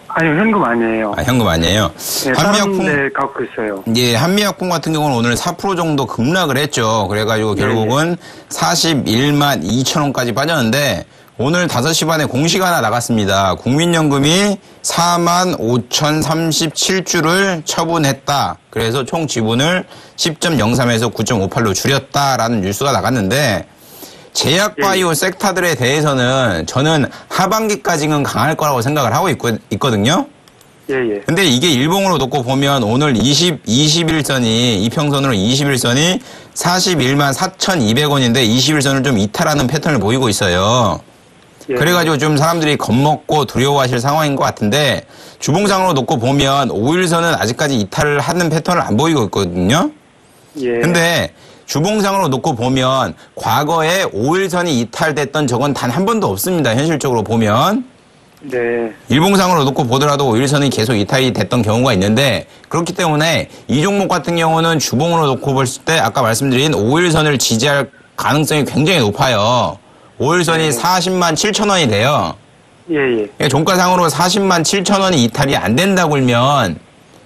아니요, 현금 아니에요. 아, 현금 아니에요? 네, 다른 데 갖고 있어요. 예, 한미약품 같은 경우는 오늘 4% 정도 급락을 했죠. 그래가지고 결국은 41만 2천원까지 빠졌는데, 오늘 5시 반에 공시가 하나 나갔습니다. 국민연금이 4만 5,037주를 처분했다. 그래서 총 지분을 10.03에서 9.58로 줄였다라는 뉴스가 나갔는데, 제약바이오 섹터들에 대해서는 저는 하반기까지는 강할 거라고 생각을 하고 있거든요. 예. 근데 이게 일봉으로 놓고 보면 오늘 21선이, 이평선으로 21선이 41만 4,200원인데 21선을 좀 이탈하는 패턴을 보이고 있어요. 예. 그래가지고 좀 사람들이 겁먹고 두려워하실 상황인 것 같은데, 주봉상으로 놓고 보면 5일선은 아직까지 이탈을 하는 패턴을 안 보이고 있거든요. 예. 근데 주봉상으로 놓고 보면 과거에 5일선이 이탈됐던 적은 단 한 번도 없습니다. 현실적으로 보면. 네. 일봉상으로 놓고 보더라도 5일선이 계속 이탈이 됐던 경우가 있는데, 그렇기 때문에 이 종목 같은 경우는 주봉으로 놓고 봤을 때 아까 말씀드린 5일선을 지지할 가능성이 굉장히 높아요. 5일선이 40만 7천원이 돼요. 예. 종가상으로 40만 7천원이 이탈이 안 된다고 하면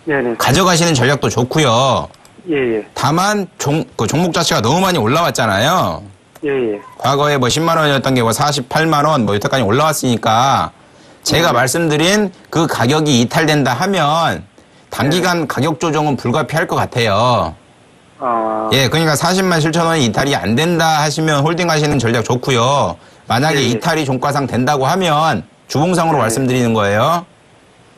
네네. 가져가시는 전략도 좋고요. 예. 다만 그 종목 자체가 너무 많이 올라왔잖아요. 예. 과거에 뭐 10만 원이었던 게 뭐 48만 원 뭐 여태까지 올라왔으니까 제가 말씀드린 그 가격이 이탈된다 하면 단기간 가격 조정은 불가피할 것 같아요. 예, 그러니까 40만 7천 원이 이탈이 안 된다 하시면 홀딩 하시는 전략 좋고요. 만약에 이탈이 종가상 된다고 하면 주봉상으로 말씀드리는 거예요.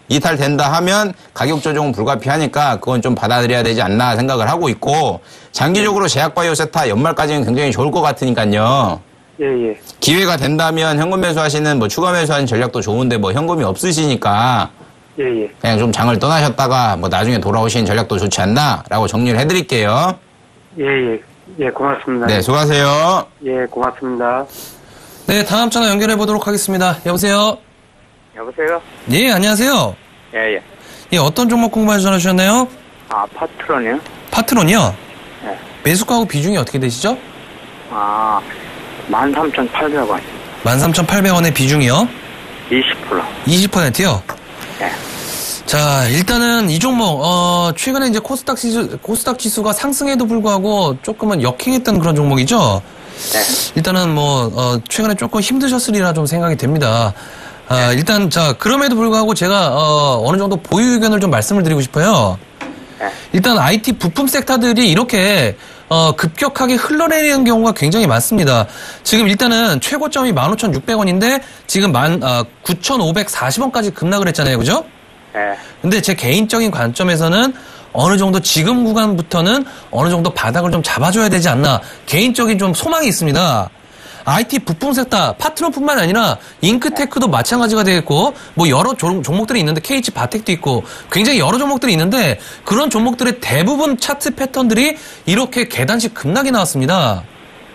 이탈된다 하면 가격 조정은 불가피하니까 그건 좀 받아들여야 되지 않나 생각을 하고 있고, 장기적으로 제약바이오 섹터 연말까지는 굉장히 좋을 것 같으니까요. 예. 기회가 된다면 현금 매수하시는 뭐 추가 매수하는 전략도 좋은데 뭐 현금이 없으시니까 예. 그냥 좀 장을 떠나셨다가 뭐 나중에 돌아오시는 전략도 좋지 않나라고 정리를 해드릴게요. 예, 고맙습니다. 네, 수고하세요. 예, 고맙습니다. 네, 다음 전화 연결해 보도록 하겠습니다. 여보세요? 여보세요? 예, 안녕하세요. 예. 예, 어떤 종목 공부해서 전화 주셨나요? 아, 파트론이요? 파트론이요? 네. 매수가하고 비중이 어떻게 되시죠? 13,800원. 13,800원의 비중이요? 20%. 20%요? 네. 자, 일단은 이 종목, 최근에 이제 코스닥 지수가 상승에도 불구하고 조금은 역행했던 그런 종목이죠? 네. 일단은 최근에 조금 힘드셨으리라 좀 생각이 됩니다. 일단, 그럼에도 불구하고 제가, 어느 정도 보유 의견을 좀 말씀을 드리고 싶어요. 네. 일단 IT 부품 섹터들이 이렇게, 급격하게 흘러내리는 경우가 굉장히 많습니다. 지금 일단은 최고점이 15,600원인데, 지금 9,540원까지 급락을 했잖아요. 그죠? 네. 근데 제 개인적인 관점에서는 어느 정도 지금 구간부터는 어느 정도 바닥을 좀 잡아줘야 되지 않나. 개인적인 좀 소망이 있습니다. IT 부품 섹터, 파트너뿐만 아니라 잉크테크도 마찬가지가 되겠고, 뭐 여러 종목들이 있는데 KH 바텍도 있고, 굉장히 여러 종목들이 있는데, 그런 종목들의 대부분 차트 패턴들이 이렇게 계단식 급락이 나왔습니다.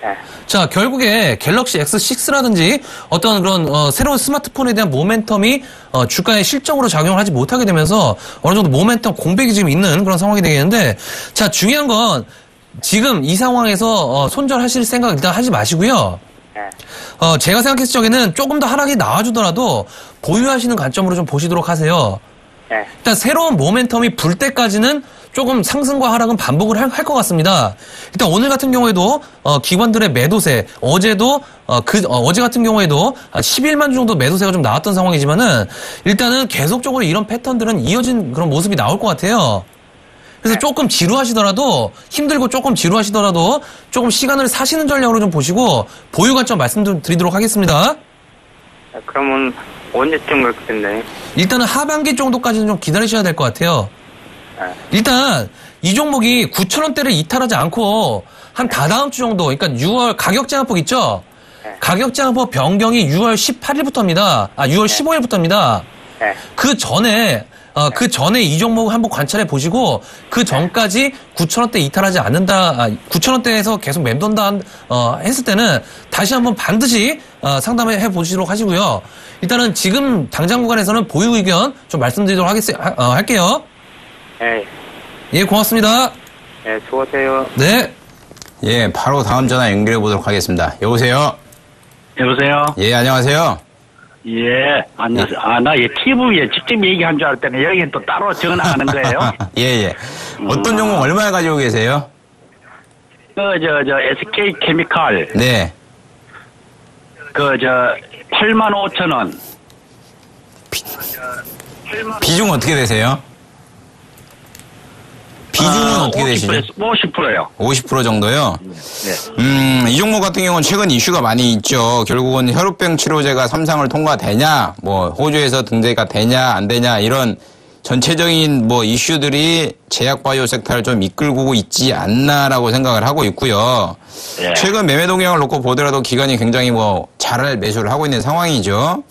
네. 자, 결국에 갤럭시 X6라든지 어떤 그런 새로운 스마트폰에 대한 모멘텀이 주가에 실적으로 작용을 하지 못하게 되면서 어느 정도 모멘텀 공백이 지금 있는 그런 상황이 되겠는데, 자, 중요한 건 지금 이 상황에서 손절하실 생각 일단 하지 마시고요. 네. 제가 생각했을 적에는 조금 더 하락이 나와주더라도 보유하시는 관점으로 좀 보시도록 하세요. 네. 일단 새로운 모멘텀이 불 때까지는 조금 상승과 하락은 반복을 할 것 같습니다. 일단 오늘 같은 경우에도 기관들의 매도세, 어제도 어제 같은 경우에도 11만 주 정도 매도세가 좀 나왔던 상황이지만은 일단은 계속적으로 이런 패턴들은 이어진 그런 모습이 나올 것 같아요. 그래서 조금 지루하시더라도, 힘들고 조금 지루하시더라도 조금 시간을 사시는 전략으로 좀 보시고 보유 관점 말씀드리도록 하겠습니다. 그러면 언제쯤 그렇게 됐나요? 일단은 하반기 정도까지는 좀 기다리셔야 될 것 같아요. 일단 이 종목이 9,000원대를 이탈하지 않고 한 다다음 주 정도, 그러니까 6월 가격 제한폭 있죠? 가격 제한폭 변경이 6월 18일부터입니다. 6월 15일부터입니다. 그 전에 이 종목 한번 관찰해 보시고 그 전까지 9,000원대 이탈하지 않는다, 9,000원대에서 계속 맴돈다 했을 때는 다시 한번 반드시 상담해 보시도록 하시고요. 일단은 지금 당장 구간에서는 보유 의견 좀 말씀드리도록 할게요. 네. 예, 고맙습니다. 네, 수고하세요. 네. 예, 바로 다음 전화 연결해 보도록 하겠습니다. 여보세요? 여보세요? 예, 안녕하세요? 예, 안녕하세요. 나 TV에 직접 얘기한 줄 알았더니 여기는 또 따로 전화하는 거예요? 예. 어떤 종목 얼마나 가지고 계세요? SK 케미칼. 네. 85,000원. 비중 어떻게 되세요? 비중은 어떻게 되시죠? 50%요. 50% 정도요? 네. 이 종목 같은 경우는 최근 이슈가 많이 있죠. 결국은 혈우병 치료제가 3상을 통과되냐, 뭐, 호주에서 등재가 되냐, 안 되냐, 이런 전체적인 뭐 이슈들이 제약바이오 섹터를 좀 이끌고 있지 않나라고 생각을 하고 있고요. 네. 최근 매매 동향을 놓고 보더라도 기관이 굉장히 잘 매수를 하고 있는 상황이죠.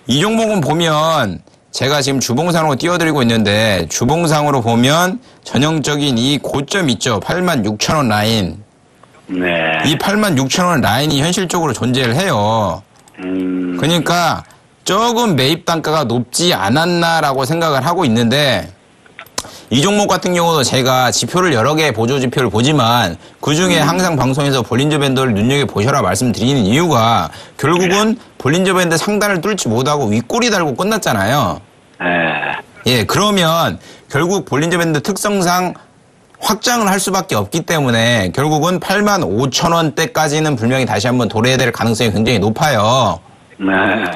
이 종목은 보면 제가 지금 주봉상으로 띄워드리고 있는데 주봉상으로 보면 전형적인 이 고점 있죠. 86,000원 라인. 네. 이 86,000원 라인이 현실적으로 존재를 해요. 그러니까 조금 매입 단가가 높지 않았나라고 생각을 하고 있는데 이 종목 같은 경우도 제가 지표를 여러 개 보조 지표를 보지만 그중에 항상 방송에서 볼린저 밴드를 눈여겨보셔라 말씀드리는 이유가 결국은 볼린저 밴드 상단을 뚫지 못하고 윗꼬리 달고 끝났잖아요. 예, 그러면 결국 볼린저 밴드 특성상 확장을 할 수밖에 없기 때문에 결국은 85,000원대까지는 분명히 다시 한번 도래해야 될 가능성이 굉장히 높아요.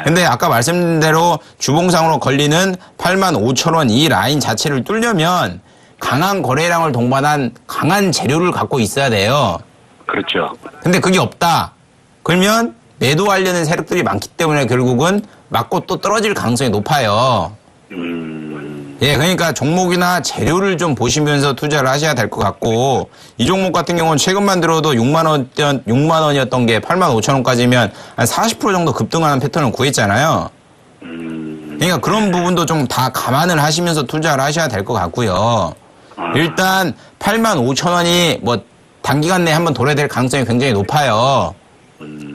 근데 아까 말씀드린 대로 주봉상으로 걸리는 85,000원 이 라인 자체를 뚫려면 강한 거래량을 동반한 강한 재료를 갖고 있어야 돼요. 그렇죠. 근데 그게 없다. 그러면 매도하려는 세력들이 많기 때문에 결국은 맞고 또 떨어질 가능성이 높아요. 예, 그러니까 종목이나 재료를 좀 보시면서 투자를 하셔야 될 것 같고, 이 종목 같은 경우는 최근만 들어도 6만 원이었던 게 8만 5천 원까지면 한 40% 정도 급등하는 패턴을 구했잖아요. 그러니까 그런 부분도 좀 다 감안을 하시면서 투자를 하셔야 될 것 같고요. 일단 8만 5천 원이 뭐 단기간 내에 한번 도래될 가능성이 굉장히 높아요.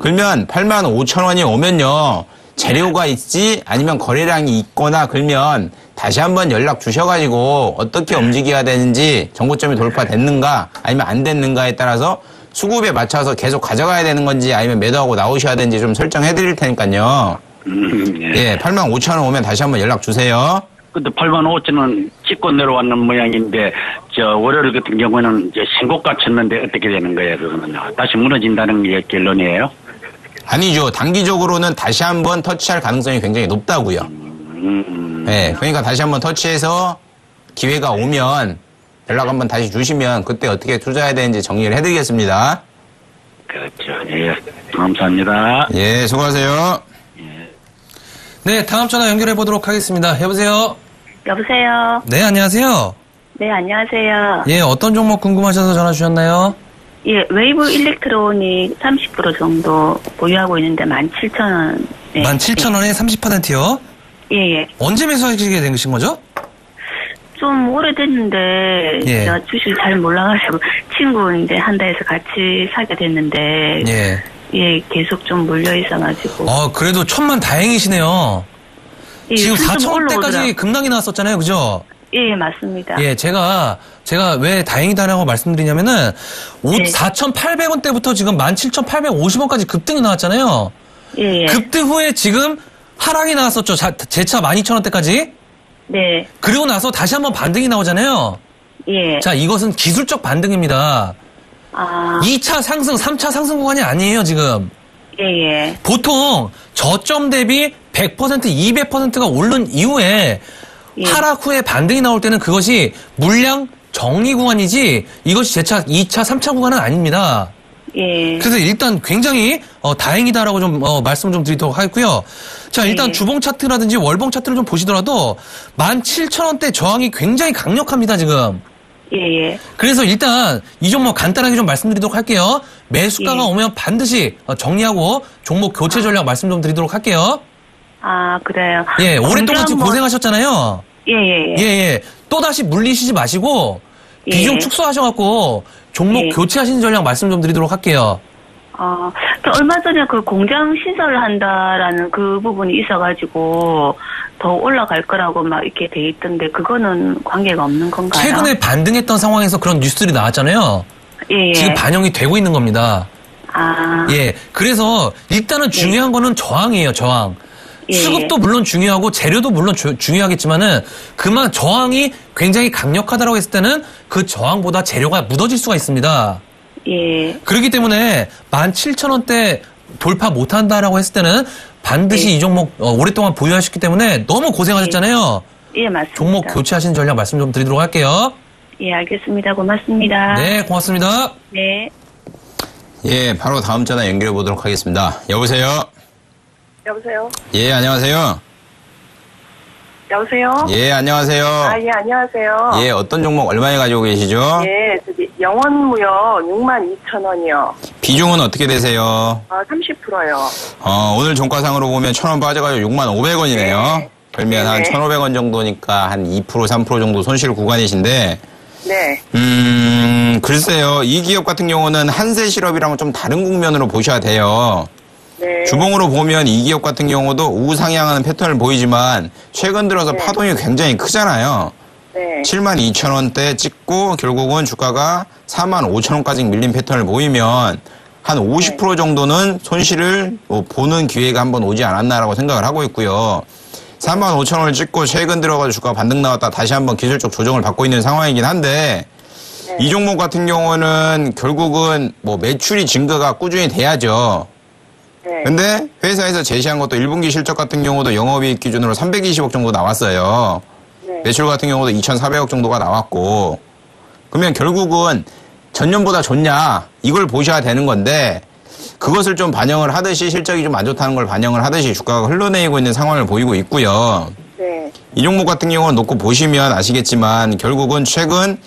그러면 8만 5천 원이 오면요. 재료가 있지 아니면 거래량이 있거나 그러면 다시 한번 연락 주셔가지고 어떻게 움직여야 되는지 정고점이 돌파됐는가 아니면 안 됐는가에 따라서 수급에 맞춰서 계속 가져가야 되는 건지 아니면 매도하고 나오셔야 되는지 좀 설정해 드릴 테니까요. 예, 8만 5천 원 오면 다시 한번 연락 주세요. 근데 8만 5천 원 찍고 내려왔는 모양인데, 월요일 같은 경우에는 이제 신고가 쳤는데 어떻게 되는 거예요, 그거는? 다시 무너진다는 게 결론이에요? 아니죠. 단기적으로는 다시 한번 터치할 가능성이 굉장히 높다고요. 예, 그러니까 다시 한번 터치해서 기회가 오면 연락 한번 다시 주시면 그때 어떻게 투자해야 되는지 정리를 해드리겠습니다. 그렇죠. 예. 감사합니다. 예, 수고하세요. 네, 다음 전화 연결해 보도록 하겠습니다. 여보세요? 여보세요? 네, 안녕하세요. 네, 안녕하세요. 예, 어떤 종목 궁금하셔서 전화 주셨나요? 예, 웨이브 일렉트로닉 30% 정도 보유하고 있는데 17,000원. 네. 17,000원에 30%요? 예, 예. 언제 매수하시게 되신 거죠? 좀 오래됐는데, 예. 제가 주식 잘 몰라가지고, 친구인데 한다 해서 같이 사게 됐는데, 예. 예, 계속 좀 물려있어가지고. 그래도 천만 다행이시네요. 예, 지금 요즘 4,000원대까지 급락이 나왔었잖아요, 그죠? 예, 맞습니다. 예, 제가 왜 다행이다라고 말씀드리냐면은, 네. 4,800원대부터 지금 17,850원까지 급등이 나왔잖아요. 예, 예. 급등 후에 지금 하락이 나왔었죠. 재차 12,000원대까지. 네. 그리고 나서 다시 한번 반등이 나오잖아요. 예. 자, 이것은 기술적 반등입니다. 아. 2차 상승, 3차 상승 구간이 아니에요, 지금. 예, 예. 보통 저점 대비 100%, 200%가 오른 이후에 예. 하락 후에 반등이 나올 때는 그것이 물량 정리 구간이지 이것이 재차 2차, 3차 구간은 아닙니다. 예. 그래서 일단 굉장히 다행이다라고 좀 말씀 좀 드리도록 하겠고요. 자, 일단 예. 주봉 차트라든지 월봉 차트를 좀 보시더라도 17,000원대 저항이 굉장히 강력합니다, 지금. 예, 예. 그래서 일단 이 종목 간단하게 좀 말씀드리도록 할게요. 매수가가 예. 오면 반드시 정리하고 종목 교체 전략 말씀 좀 드리도록 할게요. 아, 그래요. 예, 오랫동안 지금 공장 고생하셨잖아요. 예, 예, 예, 예. 예. 또다시 물리시지 마시고 예. 비중 축소하셔갖고 종목 예. 교체하시는 전략 말씀 좀 드리도록 할게요. 얼마 전에 그 공장 신설을 한다라는 그 부분이 있어가지고 더 올라갈 거라고 막 이렇게 돼 있던데 그거는 관계가 없는 건가요? 최근에 반등했던 상황에서 그런 뉴스들이 나왔잖아요. 예, 예. 지금 반영이 되고 있는 겁니다. 아, 예. 그래서 일단은 중요한 거는 저항이에요, 저항. 예. 수급도 물론 중요하고 재료도 물론 중요하겠지만은 그만 저항이 굉장히 강력하다고 했을 때는 그 저항보다 재료가 묻어질 수가 있습니다. 예. 그렇기 때문에 17,000원대 돌파 못한다라고 했을 때는 반드시 예. 이 종목 오랫동안 보유하셨기 때문에 너무 고생하셨잖아요. 예, 맞습니다. 종목 교체하시는 전략 말씀 좀 드리도록 할게요. 예, 알겠습니다. 고맙습니다. 네, 고맙습니다. 네. 예, 바로 다음 전화 연결해 보도록 하겠습니다. 여보세요? 여보세요? 예, 안녕하세요. 여보세요? 예, 안녕하세요. 예, 안녕하세요. 예, 어떤 종목 얼마에 가지고 계시죠? 예, 저기 영원무역 62,000원이요. 비중은 어떻게 되세요? 30%요. 오늘 종가상으로 보면 1,000원 빠져가지고 65,000원이네요. 네. 그러면 한 네네. 1,500원 정도니까 한 2%, 3% 정도 손실 구간이신데, 네. 글쎄요. 이 기업 같은 경우는 한세실업이랑은 좀 다른 국면으로 보셔야 돼요. 네. 주봉으로 보면 이 기업 같은 경우도 우상향하는 패턴을 보이지만 최근 들어서 네. 파동이 굉장히 크잖아요. 네. 72,000원대 찍고 결국은 주가가 45,000원까지 밀린 패턴을 보이면 한 50% 정도는 손실을 보는 기회가 한번 오지 않았나라고 생각을 하고 있고요. 45,000원을 찍고 최근 들어가서 주가가 반등 나왔다 다시 한번 기술적 조정을 받고 있는 상황이긴 한데 네. 이 종목 같은 경우는 결국은 뭐 매출이 증가가 꾸준히 돼야죠. 네. 근데 회사에서 제시한 것도 1분기 실적 같은 경우도 영업이익 기준으로 320억 정도 나왔어요. 네. 매출 같은 경우도 2,400억 정도가 나왔고 그러면 결국은 전년보다 좋냐 이걸 보셔야 되는 건데 그것을 좀 반영을 하듯이 실적이 좀 안 좋다는 걸 반영을 하듯이 주가가 흘러내리고 있는 상황을 보이고 있고요. 네. 네. 이 종목 같은 경우는 놓고 보시면 아시겠지만 결국은 최근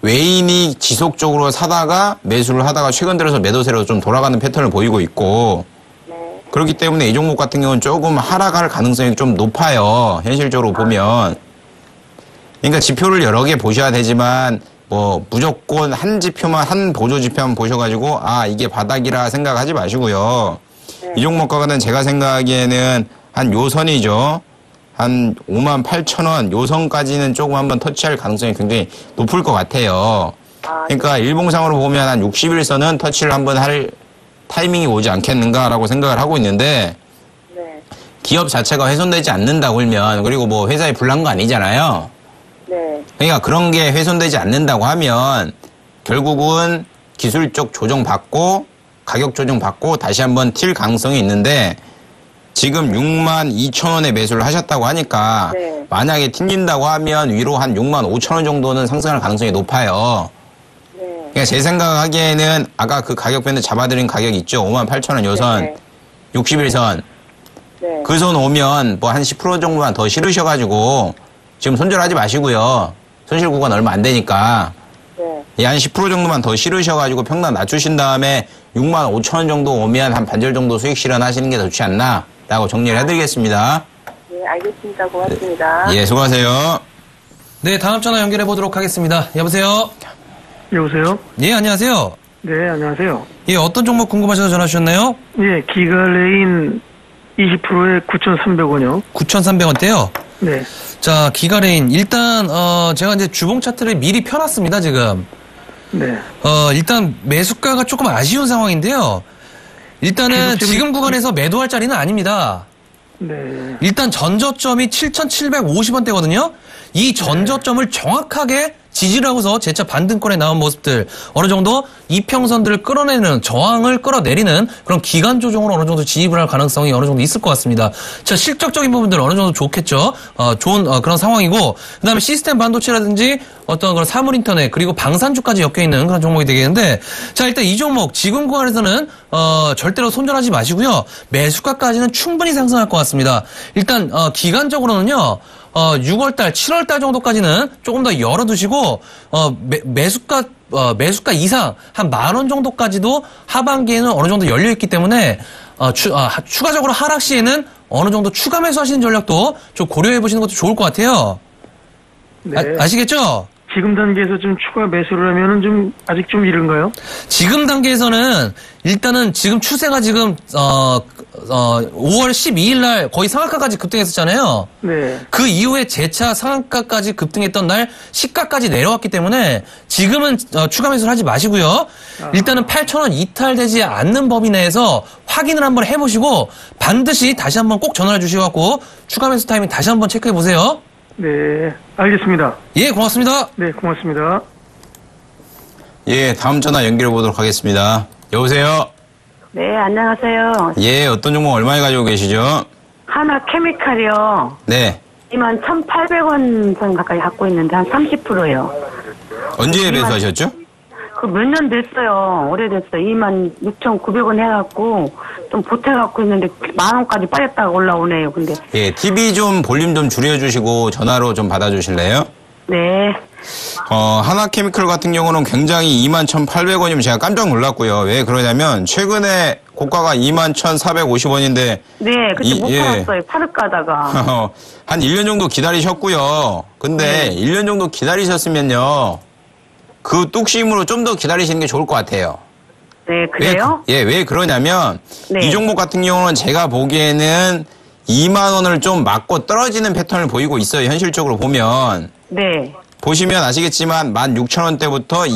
외인이 지속적으로 사다가 매수를 하다가 최근 들어서 매도세로 좀 돌아가는 패턴을 보이고 있고 네. 그렇기 때문에 이 종목 같은 경우는 조금 하락할 가능성이 좀 높아요. 현실적으로 보면. 그러니까 지표를 여러 개 보셔야 되지만 뭐 무조건 한 지표만 한 보조 지표만 보셔가지고 아 이게 바닥이라 생각하지 마시고요. 네. 이 종목 가격은 제가 생각하기에는 한 요 선이죠. 한 58,000원 요 선까지는 조금 한번 터치할 가능성이 굉장히 높을 것 같아요. 그러니까 일봉상으로 보면 한 61선은 터치를 한번 할 타이밍이 오지 않겠는가라고 생각을 하고 있는데 네. 기업 자체가 훼손되지 않는다고 하면 그리고 뭐 회사에 불난 거 아니잖아요. 네. 그러니까 그런 게 훼손되지 않는다고 하면 결국은 기술적 조정받고 가격 조정받고 다시 한번 튈 가능성이 있는데 지금 62,000원에 매수를 하셨다고 하니까 네. 만약에 튕긴다고 하면 위로 한 65,000원 정도는 상승할 가능성이 높아요. 네. 그러니까 제 생각하기에는 아까 그 가격 밴드 잡아드린 가격 있죠. 58,000원 요선, 네. 61선. 네. 그 선 오면 뭐 한 10% 정도만 더 실으셔가지고 지금 손절하지 마시고요. 손실 구간 얼마 안 되니까. 네. 한 10% 정도만 더 실으셔가지고 평단 낮추신 다음에 65,000원 정도 오면 한 반절 정도 수익 실현하시는 게 더 좋지 않나? 라고 정리를 해드리겠습니다. 네, 알겠습니다. 고맙습니다. 예, 수고하세요. 네, 다음 전화 연결해 보도록 하겠습니다. 여보세요? 여보세요? 예, 안녕하세요. 네, 안녕하세요. 예, 어떤 종목 궁금하셔서 전화 주셨나요? 예, 기가레인 20%에 9,300원이요. 9,300원대요. 네. 자, 기가레인. 일단, 제가 이제 주봉 차트를 미리 펴놨습니다, 지금. 네. 일단 매수가가 조금 아쉬운 상황인데요. 일단은 지금 구간에서 매도할 자리는 아닙니다. 네. 일단 전저점이 7,750원대거든요. 이 전저점을 정확하게 지지를 하고서 재차 반등권에 나온 모습들 어느 정도 이평선들을 끌어내는 저항을 끌어내리는 그런 기간 조정으로 어느 정도 진입을 할 가능성이 어느 정도 있을 것 같습니다. 자, 실적적인 부분들 어느 정도 좋겠죠. 좋은 그런 상황이고 그다음에 시스템 반도체라든지 어떤 그런 사물 인터넷 그리고 방산주까지 엮여 있는 그런 종목이 되겠는데 자, 일단 이 종목 지금 구간에서는 절대로 손절하지 마시고요. 매수가까지는 충분히 상승할 것 같습니다. 일단 기간적으로는요. 6월달, 7월달 정도까지는 조금 더 열어두시고, 매수가 이상, 한 10,000원 정도까지도 하반기에는 어느 정도 열려있기 때문에, 추가적으로 하락 시에는 어느 정도 추가 매수하시는 전략도 좀 고려해보시는 것도 좋을 것 같아요. 네. 아시겠죠? 지금 단계에서 좀 추가 매수를 하면은 좀 아직 좀 이른가요? 지금 단계에서는 일단은 지금 추세가 지금 5월 12일 날 거의 상한가까지 급등했었잖아요. 네. 그 이후에 재차 상한가까지 급등했던 날 시가까지 내려왔기 때문에 지금은 추가 매수를 하지 마시고요. 일단은 8,000원 이탈되지 않는 범위 내에서 확인을 한번 해보시고 반드시 다시 한번 꼭 전화를 주셔갖고 추가 매수 타이밍 다시 한번 체크해 보세요. 네, 알겠습니다. 예, 고맙습니다. 네, 고맙습니다. 예, 다음 전화 연결해 보도록 하겠습니다. 여보세요? 네, 안녕하세요. 예, 어떤 종목 얼마에 가지고 계시죠? 하나 케미칼이요. 네. 21,800원 선 가까이 갖고 있는데 한 30%요. 언제 매수하셨죠? 그 몇 년 됐어요. 오래됐어요. 26,900원 해갖고 좀 보태갖고 있는데 10,000원까지 빠졌다가 올라오네요. 근데 예, TV 좀 볼륨 좀 줄여주시고 전화로 좀 받아주실래요? 네. 하나케미컬 같은 경우는 굉장히 21,800원이면 제가 깜짝 놀랐고요. 왜 그러냐면 최근에 고가가 21,450원인데 네, 그때 못 팔았어요. 파릇 가다가. 한 1년 정도 기다리셨고요. 근데 1년 정도 기다리셨으면요. 그 뚝심으로 좀 더 기다리시는 게 좋을 것 같아요. 네, 그래요? 왜 그러냐면 네. 이 종목 같은 경우는 제가 보기에는 2만 원을 좀 맞고 떨어지는 패턴을 보이고 있어요. 현실적으로 보면. 네. 보시면 아시겠지만 16,000원대부터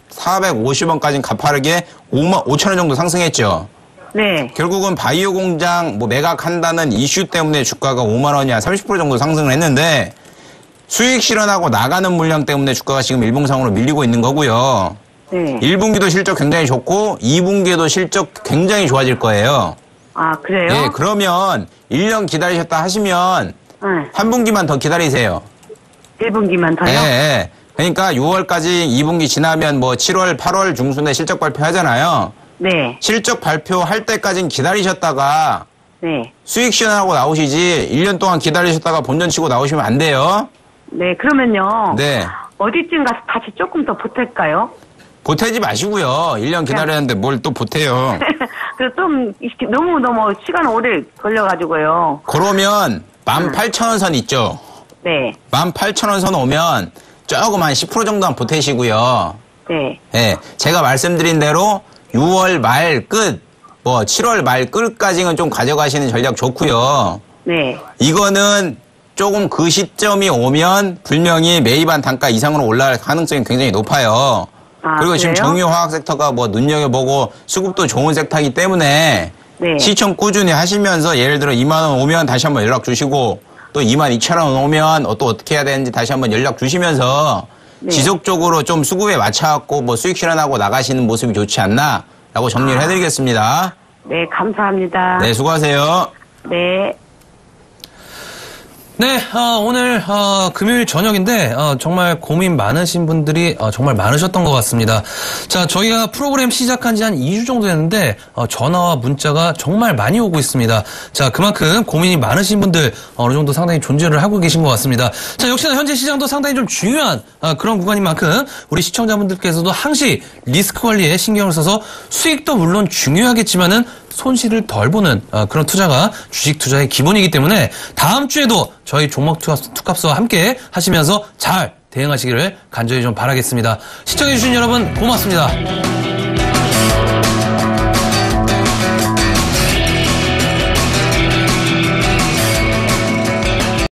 21,450원까지 가파르게 5,000원 정도 상승했죠. 네. 결국은 바이오 공장 매각한다는 이슈 때문에 주가가 5만 원이 한 30% 정도 상승을 했는데 수익 실현하고 나가는 물량 때문에 주가가 지금 일봉상으로 밀리고 있는 거고요. 네. 1분기도 실적 굉장히 좋고 2분기에도 실적 굉장히 좋아질 거예요. 아, 그래요? 네, 그러면 1년 기다리셨다 하시면 네. 한 분기만 더 기다리세요. 1분기만 더요? 네. 그러니까 6월까지 2분기 지나면 뭐 7월, 8월 중순에 실적 발표하잖아요. 네. 실적 발표할 때까지는 기다리셨다가 네. 수익 실현하고 나오시지 1년 동안 기다리셨다가 본전 치고 나오시면 안 돼요. 네, 그러면요. 네. 어디쯤 가서 다시 조금 더 보탤까요? 보태지 마시고요. 1년 기다렸는데 뭘 또 보태요. 그래서 좀 너무 시간 오래 걸려가지고요. 그러면 18,000원 선 있죠? 네. 18,000원 선 오면 조금 한 10% 정도만 보태시고요. 네. 예, 제가 말씀드린 대로 6월 말 끝, 7월 말 끝까지는 좀 가져가시는 전략 좋고요. 네. 이거는 조금 그 시점이 오면 분명히 매입한 단가 이상으로 올라갈 가능성이 굉장히 높아요. 아, 그리고 지금 그래요? 정유화학 섹터가 눈여겨보고 수급도 좋은 섹터이기 때문에 네. 시청 꾸준히 하시면서 예를 들어 2만 원 오면 다시 한번 연락 주시고 또 22,000원 오면 또 어떻게 해야 되는지 다시 한번 연락 주시면서 네. 지속적으로 좀 수급에 맞춰갖고 수익 실현하고 나가시는 모습이 좋지 않나라고 정리를 해드리겠습니다. 네, 감사합니다. 네, 수고하세요. 네. 네, 오늘 금요일 저녁인데 정말 고민 많으신 분들이 정말 많으셨던 것 같습니다. 자, 저희가 프로그램 시작한 지 한 2주 정도 됐는데 전화와 문자가 정말 많이 오고 있습니다. 자, 그만큼 고민이 많으신 분들 어느 정도 상당히 존재를 하고 계신 것 같습니다. 자, 역시나 현재 시장도 상당히 좀 중요한 그런 구간인 만큼 우리 시청자분들께서도 항시 리스크 관리에 신경을 써서 수익도 물론 중요하겠지만은 손실을 덜 보는 그런 투자가 주식 투자의 기본이기 때문에 다음 주에도 저희 종목 투캅스와 함께 하시면서 잘 대응하시기를 간절히 좀 바라겠습니다. 시청해주신 여러분 고맙습니다.